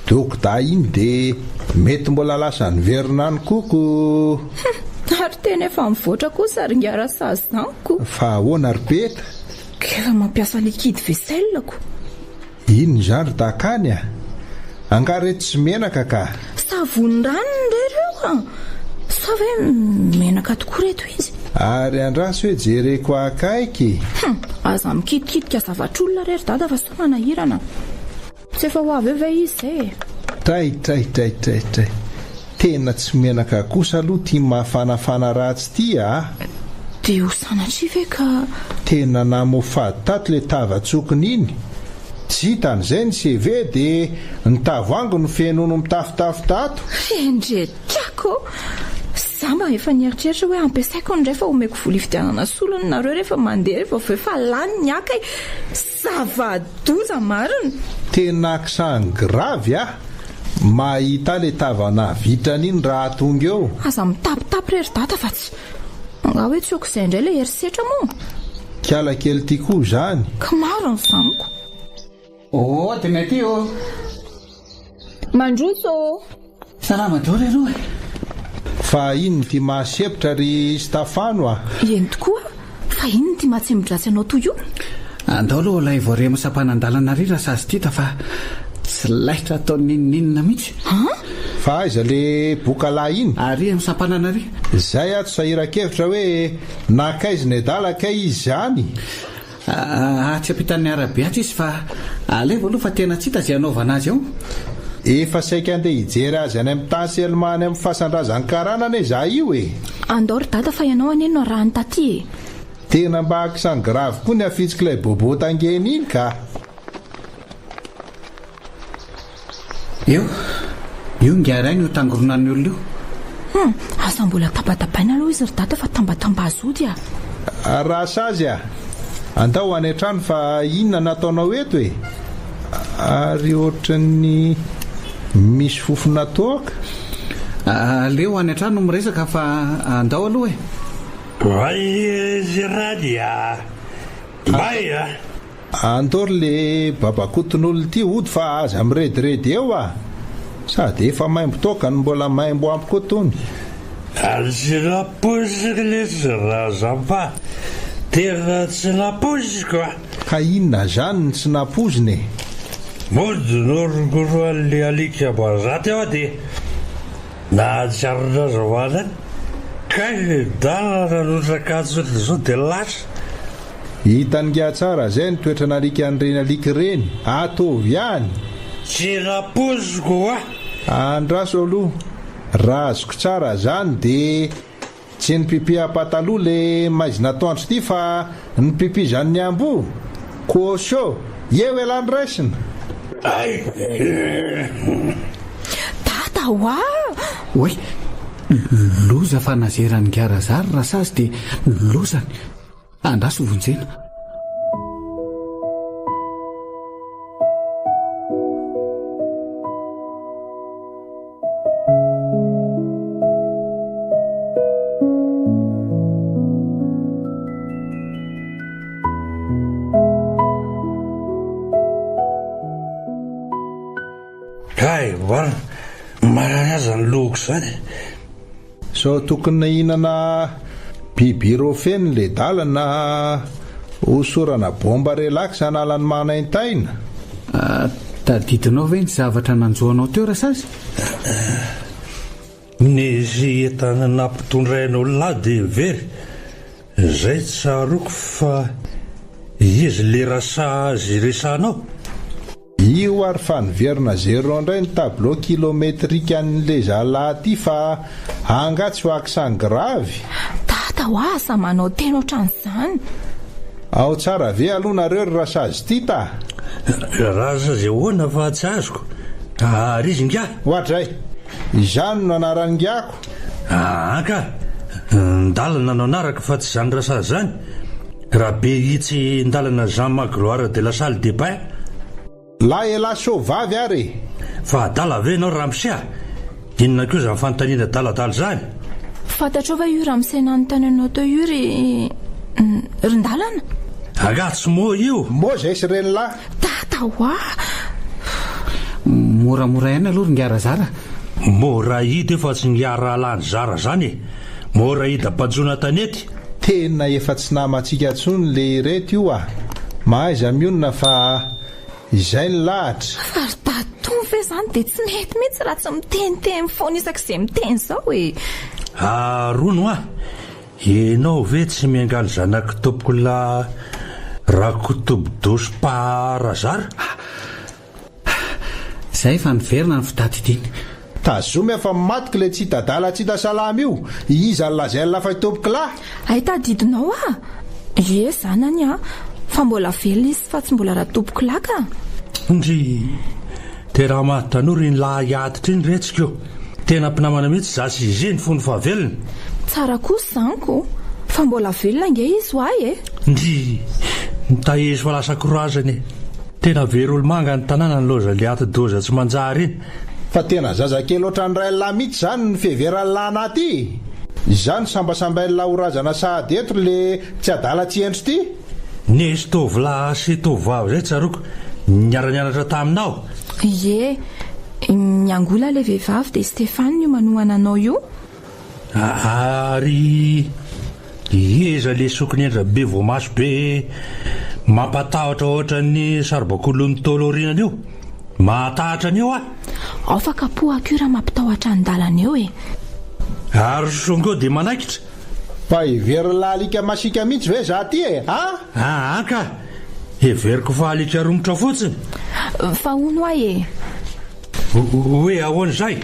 dokda iny dia mety mbola lasa ny verinany koko ary tena efa mivoatra kosa ary nga rasazy zaniko fa ahoana ry peta kefa mampiasa liquide vaisselle ko iny zany ry takany angarety tsy menaka ka savony ranony rereo sa hoe menaka tokoa reto izy ary andraso hoe jereko akaiky aza mikitikitika zavatr'olona rery dada fa sa manahirana tsy efa ho avy eo ve izy tray tena tsy menaka kosa aloha tia mahafanafana ratsy ty dia ho sanatria ve ka tena namofady tato le tavatsokony iny tsy jitan'izay ny CV dia ny tavoango ny fiainono mitafitafy tato. Endretrako za mba efa nieritreritra hoe ampiasaiko ny rehefa omeko vola ifidianana solony nareo rehefa mandeha rehefa efa lany ny akay zava-doza marina. Tena kisany gravy mahita le tavana vitran'iny raha tonga eo. Aza mitapitapy rery data fa tsy nga hoe tsy oko izay indray le herisetra moa. Kiala kely tia koa zany. Ka maro ny zaniko. tena ty o. Mandroso. Salama daholo ianao. Fa iny ty mahasepitra ry Stafano Eny tokoa. Fa iny ty mahatsembodratsy anao toy io. Andao aloha ilay voaremo sampanandalana ry rasazy tita fa tsy laitra atao ninina mihitsy. Fa aiza le bokalahy iny? Ary amin'ny sampanana ry. Zay ato sahiran-kevitra hoe nakaizina dala kay izy zany. Tsy ampitan'ny arabe atsy izy fa alevo aloha fa tena tsy hita izay anaovana azy ao. Efa saika andeha hijery azy any amin'ny Tanselimany amin'ny fahasandrazan'ny karanana izaho io Andao ry dada fa ianao aneno raha ny taty Tena mba akisany gravy koa ny afitsik'ilay bobo tangeny iny ka. Io ngarainy io tangoronan'ny olona io. Asa mbola tapatapaina aloha izy ry dada fa tambatambazody Rasazy andao any an-trano fa inona nataonao eto Ary ohatran'ny misy fofona toaka. Leo any an-trano miresaka fa andao aloha Vai Zeradia. Vai Andory le babakoton'olona ty ody fa aza mirediredy eo sady efa maimbo toaka ny mbola maimbo ampy kotony. Tsy lapoziko le zava tena tsy lapoziko Ka inona zany tsy napoziny Mody norongoroan'le alika bazaty aho dia nahatsiarina zavana kay dalana nosakatsotra zao dia lasa. Hitan'nga tsara zay ny toetra nalika an'ireny alika ireny atovy ihany. Tsy lapoziko Andraso aloha raha azoko tsara zany dia tsy ny pipi apataloha le maizina toandro ty fa ny pipi zany ny ambo kosho eo elany raisina. Tata Oe, loza fa nazerany garazary rasazy dia lozany. Andraso vonjena. Maraza ny loko zany. So tokony hihinana bibirofeny le dalana hosorana bomba relax analany manaintaina. Tadidinao ve ny zavatra nanjoanao teo rasazy? Nisy entana nampitondrain'olona dia very zay tsaroko fa izy le rasazy resanao. Io ary fa niverina 0 indray ny tableau kilometrika an'le zalahy ty fa angatsy ho akisany gravy. Tata asa manao tena ohatran'izany. Ao tsara ve aloha nareo ry rasazy ty ta? Rasazy ahoana fa tsy azoko. Ary izy nga? Ohatray, izany no anaran'ngako. Ka ndalana no anaraka fa tsy zany rasazy zany. Raha be itsy ndalana Jean Magloire de la Salle de Bain. La ela sovavy ary. Fa dala ve ianao ramsia? Inona koa zany fanontaniana daladala zany? Fantatrao va io ramsay nanontany teo io ry ndalana? Agatsy moa io. Moa zay sy reny lahy. Tata Moramora ihany aloha ry ngarazara. Mora hida efa tsy ngiara alany zara zany. Mora hida bajona tanety. Tena efa tsy namatsika tsony le rety io mahaiza mionona fa izay ny lahatra. Fa ry taton fe zany dia tsy mety mihitsy raha tsy miteniteny foana isak'izay miteny zao Rono ianao ve tsy miangaly zanaky tompokola rakotobo-dosy parazara? Zay fa niverina ny fitady tiny. Tazomy efa matiko le tsy hita-dala tsy hita salama io. Iza ny lazay lafa tompoky lahy. Tadidinao Ye zanany fa mbola vely izy fa tsy mbola raha tompoky laka. ndry dia raha mahatanory ny lahiatitra iny retsikeo tena mpinamana mihitsy zasy izeny fony fahavelony tsara kosa zaniko fa mbola velona nge izy ho ay ndry nitahizy fa lasa korazany tena verolomanga ny tanàna ny loza le atidoza tsy manjary iny fa tena zazakely oatra ny ray lahy mihitsy zany ny fiheverany lahy anaty izany sambasambain'la horazana sahady eto le tsy adala tsy endry ity nisy tovolahy sy tovavy zay tsaroko niara-nianatra taminao ie miangola le vehivavy dia Stéphane io manohana anao io ary ieza le sokony endra be voamaso be mampatahotra ohatra ny sarbakolon'ny tolorinana io mahatahatra an'io afaka po akio raha mampitahotra ny dalana eo ary songo dia manaikitra fa ivery lalika masika mihitsy ve za ty ka everiko fa alika romotra fotsiny fa ono ay hoe ahoana izay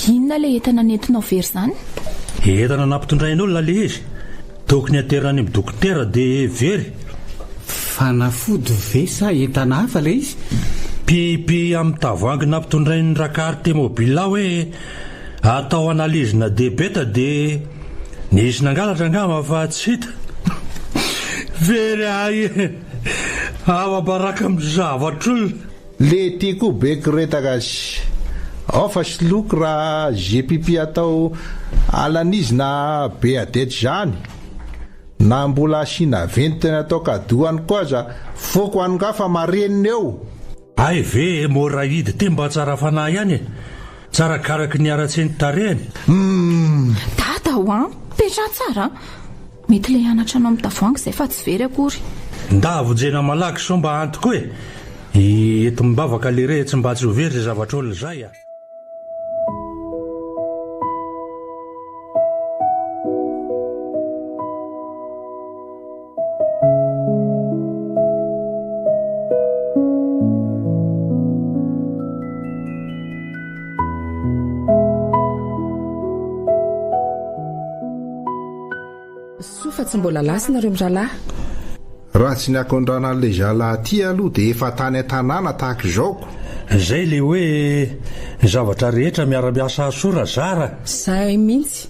inona le entana nentinao very zany entana nampitondrain'olona le izy tokony aterina ny dokotera dia very fanafody ve sa entana hafa le izy pipi amin'ny tavoangy nampitondrain'ny rakary mobila hoe atao analizina debeta dia nisy nangalatra angama fa tsy hita very ay avabaraka amin'ny zavatr'olona le tiako bekoretaka azy ao fa sloko raha jepipi atao alanizina be adety zany na mbola asiana ventiny atao kadohany koa aza foko anonga fa marenina eo ay ve moraidy ty mba tsara fanahy ihany tsara karaky ny ara-tsy ny tarehany dada ho petra tsara mety le anatra anao amin'ny tavoangy izay fa tsy very akory ndavojena malaky so mba antoko eto mibavaka le retsy mba tsy ho very zay zavatr'olona zay sofa tsy mbola lasinareo miralahy raha tsy ny akondrana n'le zalahy ty aloha dia efa tany an-tanàna tahaka izaoko zay le hoe zavatra rehetra miara-miasa asora zara zay mihitsy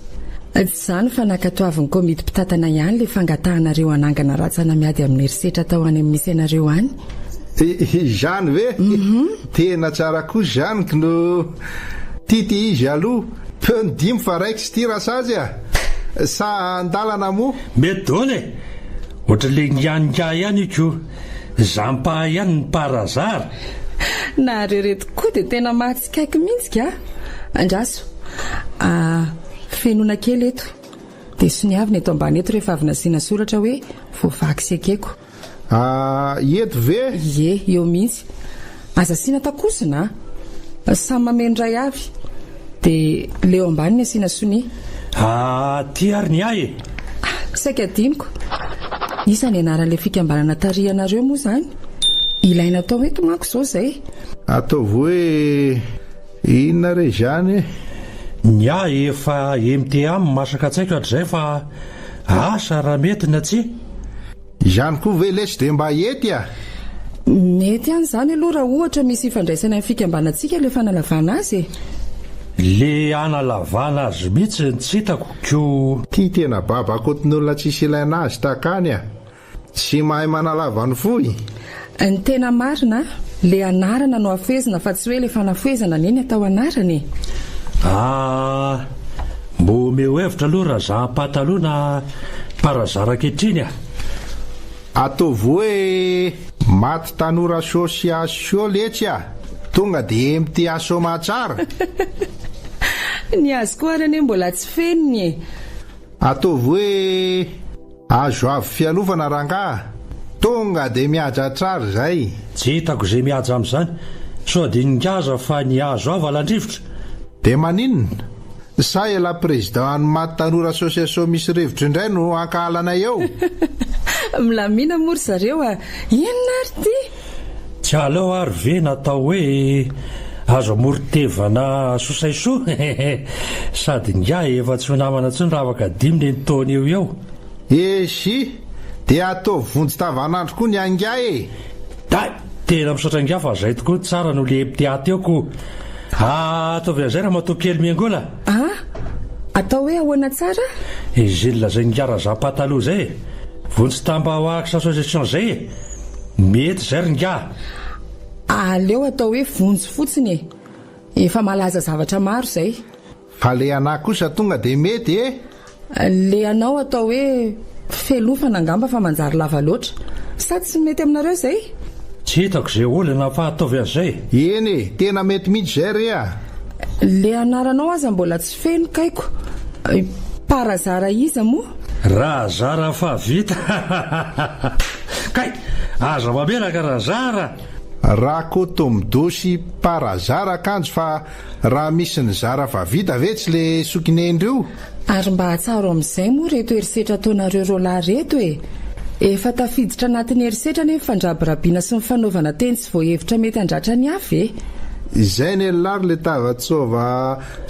tsy zany fa nakatoavin'ny komity mpitatana ihany le fangatahanareo anangana ratsana miady amin'ny herisetra tao any amin'ny misy ianareo any izany ve tena tsara kosa zaniko no tity izy aloha peu ny dimy fa raiky sy ty rasazy sa andalana moa mety dony ohatra le ngianga ihany iko zampa ihany ny parazara na rereto koa dia tena mahatsikaiky mihitsy andraso fenona kely eto dia soniavina eto ambany eto rehefa avy nasiana soratra hoe voavaky sy akeko eto ve eo mihitsy aza asiana takosina samy mamendray avy dia leo ambany ny asiana sonia ty ary ny ay saika diniko isany anaran'le fikambanana tarianareo moa zany ilaina atao eto manko izao zay ataovy hoe inona re zany ny ay efa MTA masaka tsaiko hatr'izay fa asa raha mety na tsy izany koa ve lesy dia mba ety mety ihany zany aloha raha ohatra misy ifandraisana ny fikambanantsika le fanalavana azy le analavana azy mihitsy ny tsy hitako ko ty tena babakotin'olona tsisy ilaina azy takany tsy mahay manalava ny foy ny tena marina le anarana no afezina fa tsy hoe le fanafezana neny atao anarany mbo meo hevitra aloha raha zahampataloha na parazara kehitriny ataovy hoe maty tanora association letsy tonga dia MTA somatsara ny azy koa ary ane mbola tsy feniny ataovy hoe azo avy fialovana rangaha tonga dia mihaja tsara zay tsy hitako izay mihaja amin'izany so dia ningaza fa ny azo avy alandrivotra dia maninona sa ela président ny maty tanora association misy rivotra indray no ankahalana eo milamina mory zareo inona ary ty tsy aleo ary ve natao hoe azo amoritevana sosaiso sady nga efa tsy ho namana tsy ny ravaka dimy le nytaona eo dia ataovy vonjy tavanandro koa ny anga tena misaotrangafa zay tokoa tsara no le pitiateoko ataovy an'izay raha matoa kely miangola atao hoe ahoana tsara izy lazay ngara za pataloha zay vontsy tamba ho ahako association zay mety zay ringa aleo atao hoe vonjy fotsiny efa malaza zavatra maro zay fa le anahy kosa tonga dia mety le anao atao hoe felofana angamba fa manjary lava loatra sady tsy mety aminareo zay tsy hitako zay olana fa ataovy an'izay eny tena mety mihitsy zay re le anaranao aza mbola tsy feno kaiko parazara iza moa raha zara fa vita kay aza mamelaka raha zara raha kotomidosy parazara akanjo fa raha misy ny zara fa vita ve tsy le sokinendreo ary mba hatsaro amin'izay moa reto herisetra ataonareo roalahy reto efa tafiditra anatin'ny herisetra nefa fandrabirabiana sy mifanaovana teny tsy voahevitra mety andratra ny afy izay ny elary le tavatsova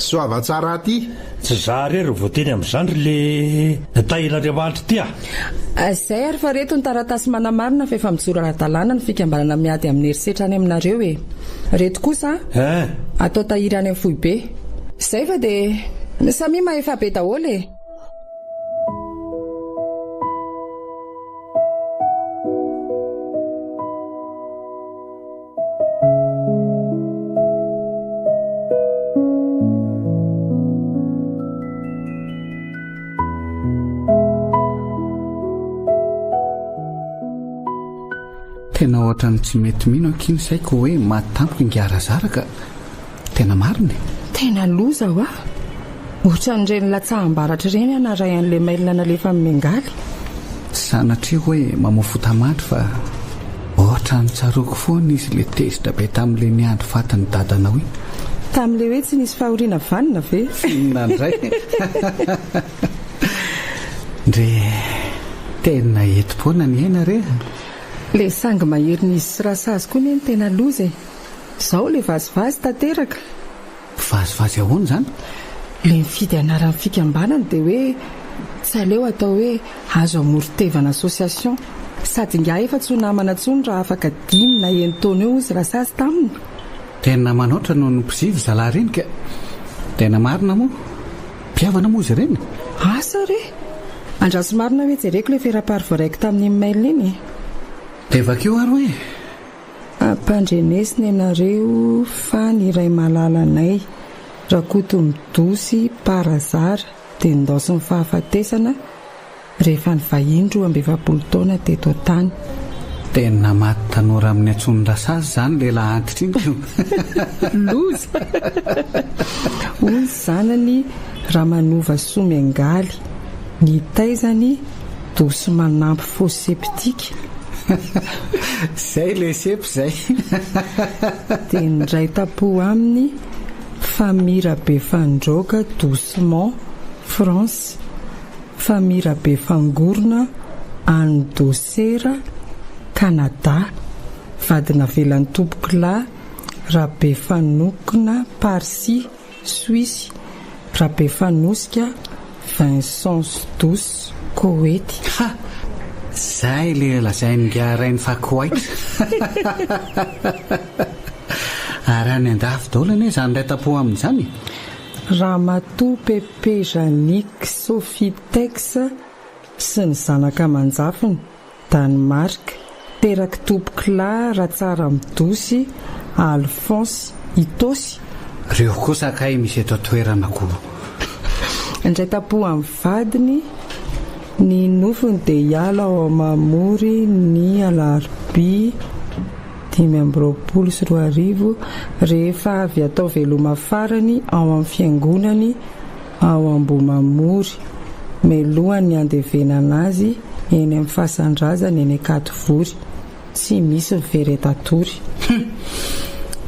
soava tsara aty tsy za rery voateny amin'izany le tahilan'andriamanitra tya zay ary fa reto ny taratasy manamarina fa efa mijoro ara-dalàna ny fikambanana miady amin'ny herisetra any aminareo reto kosa atao tahiry any amin'ny foibe zay fa dia samy maefa be daholo tena ohatrany tsy mety mino ankiny saiko hoe matampoka ingarazara ka tena mariny tena loza ho ohatran'ireny latsaham-baratra ireny anaray an'le mailina nalefa mimengaly sanatria hoe mamofotamandry fa ohatrany tsaroko foana izy le tezitra be tamin'le niandro fatany dadanao iny tamin'le hoe tsy nisy fahoriana vanina ve nandray ndre tena eti-poana ny aina re le sangy mahery nisy sy rasazy koa ny tena loza izao le vazivazy tanteraka vazivazy ahoana zany le mifidy anaran'ny fikambanana dia hoe tsy aleo atao hoe azo amoron-tevana association sady nga efa tsy ho namana ntsony raha afaka 5 na 1 taona eo izy rasazy taminy tena manoatra noho ny mpizivy zalahy reny ka tena marina moa mpiavana moa izy ireny asa re andraso marina hoe jereko le ferapary voaraiko tamin'ny mail iny dia vakeo ary hoe ampandrenesiny ianareo fa ny iray malalanay rakoto midosy parazara dia nidao sy ny fahafatesana rehefa ny vahiny 12 taona teto tany tena maty tanora amin'ny antsony rasazy zany lehilahy antitra iny loza hoy zanany Ramanova Somengaly ny taizany dosy manampy fosy septika zay le sepy zay dia ndray tapo aminy Famira be fandroka doucement France Famira be fangorona any Dosera Canada vadina velan'ny tompokolahy Rabe fanokona Parsi Suisse Rabe fanosika Vincent Douce Koety zay le lazain'ngarainy fakoaitra ary any andafy daolana zany ray tapo amin'izany Ramatou Pepe Janik Sofitex sy ny zanaka manjafiny Danemark teraky tompokolahy Ratsara Midosy Alphonse Itosy reo kosa kay misy eto toerana koa indray tapo amin'ny vadiny ny nofony dia hiala ao Mamory ny Alarby 5 rehefa avy atao veloma farany ao amin'ny fiangonany ao Ambomamory melohany andevenana azy eny amin'ny fahasandrazana eny Akatovory tsy misy miveretatory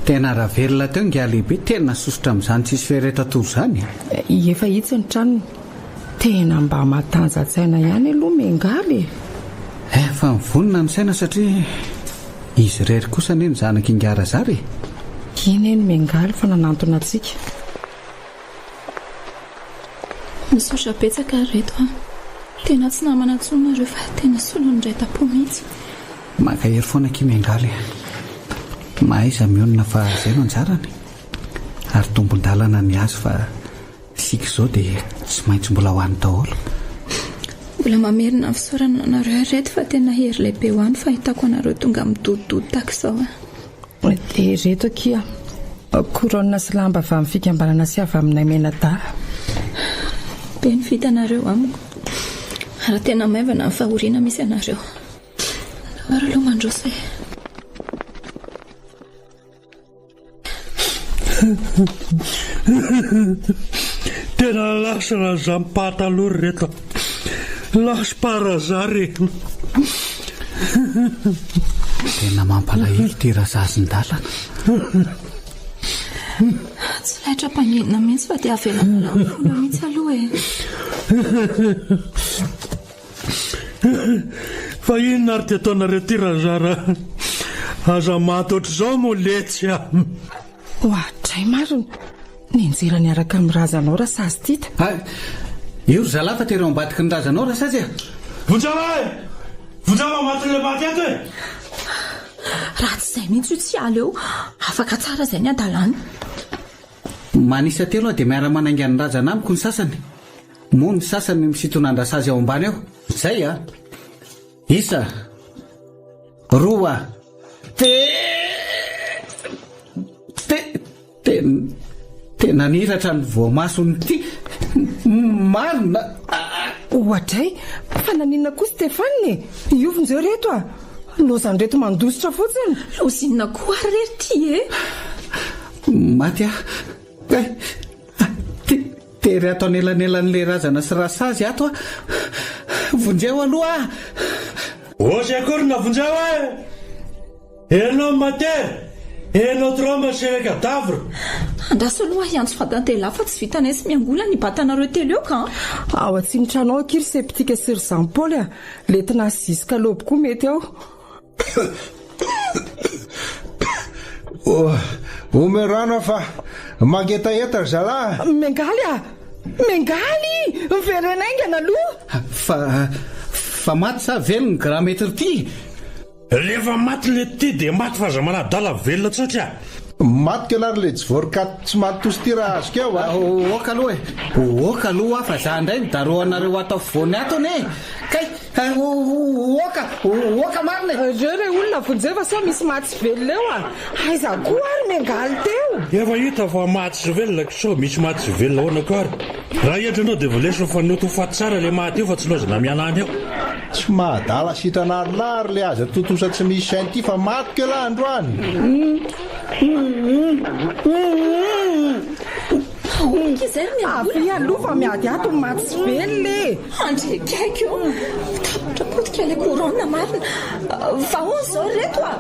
tena raha velona teo nga lehibe tena sosotra amin'izany tsisy feretatory zany efa hitsy ny tranony tena mba matanjatsaina ihany aloha mengaly fa mivonina ny saina satria izy rery kosa ne ny zanaka ingarazary iny eny mengaly fa nanantona antsika misotra betsaka reto tena tsy namana ntsonareo fa tena solon'ndray tapo mihitsy maka hery foana ki mengaly Mahaiza mionona fa izay no anjarany. Ary tombon-dalana ny azy fa sika izao dia tsy maintsy mbola ho any daholo. Mbola mamerina ny fisaorana anareo reto fa tena hery lehibe ho any fa hitako anareo tonga midododo tahaka izao. Dia reto akia koronina sy lamba avy amin'ny fikambanana sy avy aminay Menada. Be ny vita anareo amiko. Raha tena maivana ny fahoriana misy anareo. Ary aloha mandroso e. Tena lasa raha za mipatalory reto. Lasa parazary. Tena mampalahelo ty razazin-dalana. Tsy laitra mpanidina mihitsy fa dia avelana fola mihitsy aloha e. Fa inona ary ty ataonareo ty razara? Aza maty ohatr'izao mo letsy a. Ohatray marina. Ninjera niaraka amin'ny razanao rasazy tita. Io zalafa tereo ambadiky ny razanao rasazy a. Vonjava e! Vonjava matin'le maty ato e! Raha tsy izay mihitsy io tsy ala eo. Afaka tsara izay ny adalany. Manisa telo aho dia miara-manaingany razana amiko ny sasany. Moa ny sasany misitonandrasazy ao ambany ao. Izay a. Isa. Roa. Tena niratra ny voamasony ty. Marina. Ohatray, fa naninona koa Stefane? Iovon'izao reto a. Lozany reto mandositra fotsiny. Lozinina koa rery ty e. Maty a. Tery ato anelanelan'le razana sy rasazy ato a. Vonjeo aloha a. Ozy akory na vonjeo e! Enao mater! Enao tromba sy cadavre! Andraso aloha hiantso fadantela fa tsy vitanay sy miangola ny batanareo telo eo ka. Ao atsimotranao akiry septika sy Jean-Paul a. Letina ziska lobo koa mety ao. Omerano fa mangetaeta zala. Mengaly a. Mengaly! Miverenaingana aloha. Fa maty sa velona ny grametre ty. Rehefa maty le ty dia maty fa aza manadala velona tsotra. Maty kelary le jivorikaty tsy maty tosy ty raha azoko eo a. Oka aloha e. Oka aloha fa za indray nidaroanareo atao voany atony e. Kay oka marina e. Reo re olona vonjeva sa misy maty sy velona eo a. Aiza koa ary Mengaly teo. Efa hita fa maty sy velona so misy maty sy velona hoana ko ary. Raha entra dia voalesy fanoto faty tsara le maty eo fa tsy lozana mianany eo. Tsy mahadala sitranarolary le aza totosa tsy misy sainy ty fa maty ke la androany. Izay miangola. Avy aloha fa miady ato maty sy velona e. Andrekaiko eo. Tapotrapotika le korona marina. Vahoana izao reto a.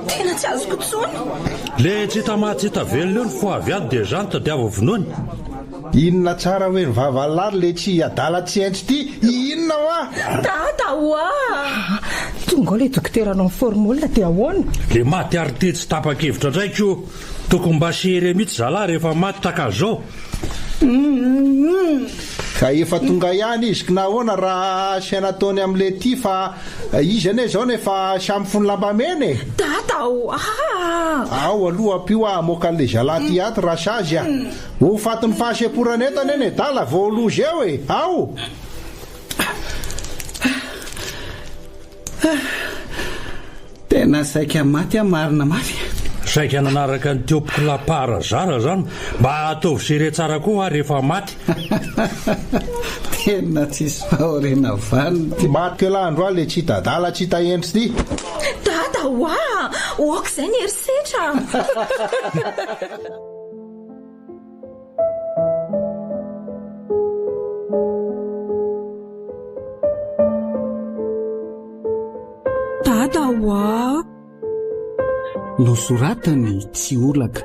Tena tsy azoko tsony. Le tsy hita maty tsy hita velona eo ny fo avy ady dia zany tadiava vonoany. Inona tsara hoe ny vavalary le tsy adala tsy haintsy ty. Inona hoa? Tata hoa. Tonga ao le dokteranao ny formolina dia ahoana? Le maty ary ty tsy tapa-kevitra ndraiky io. Tokony mba sehere mihitsy zala rehefa maty takazao. Ka efa tonga ihany izy ka nahoana raha saina taony amin'le ty fa izy ane zao nefa samy fony lambamena e. Tata hoa. Ao aloha pio a mokan'le zalaty ato rasazy a. Ho fatiny fahaseporanetany eny e dala voalozy eo e. Ao. Tena saika maty a marina maty. Saika nanaraka ny teopoko laparazara zany mba ataovy sere tsara koa rehefa maty. Tena tsisy fahoriana vanity. Maty ke la andro a le tsy hita-dala tsy hita endry ty. Tata hoa. Oka izay ny herisetra. Tata hoa. Nosoratany tsy olaka.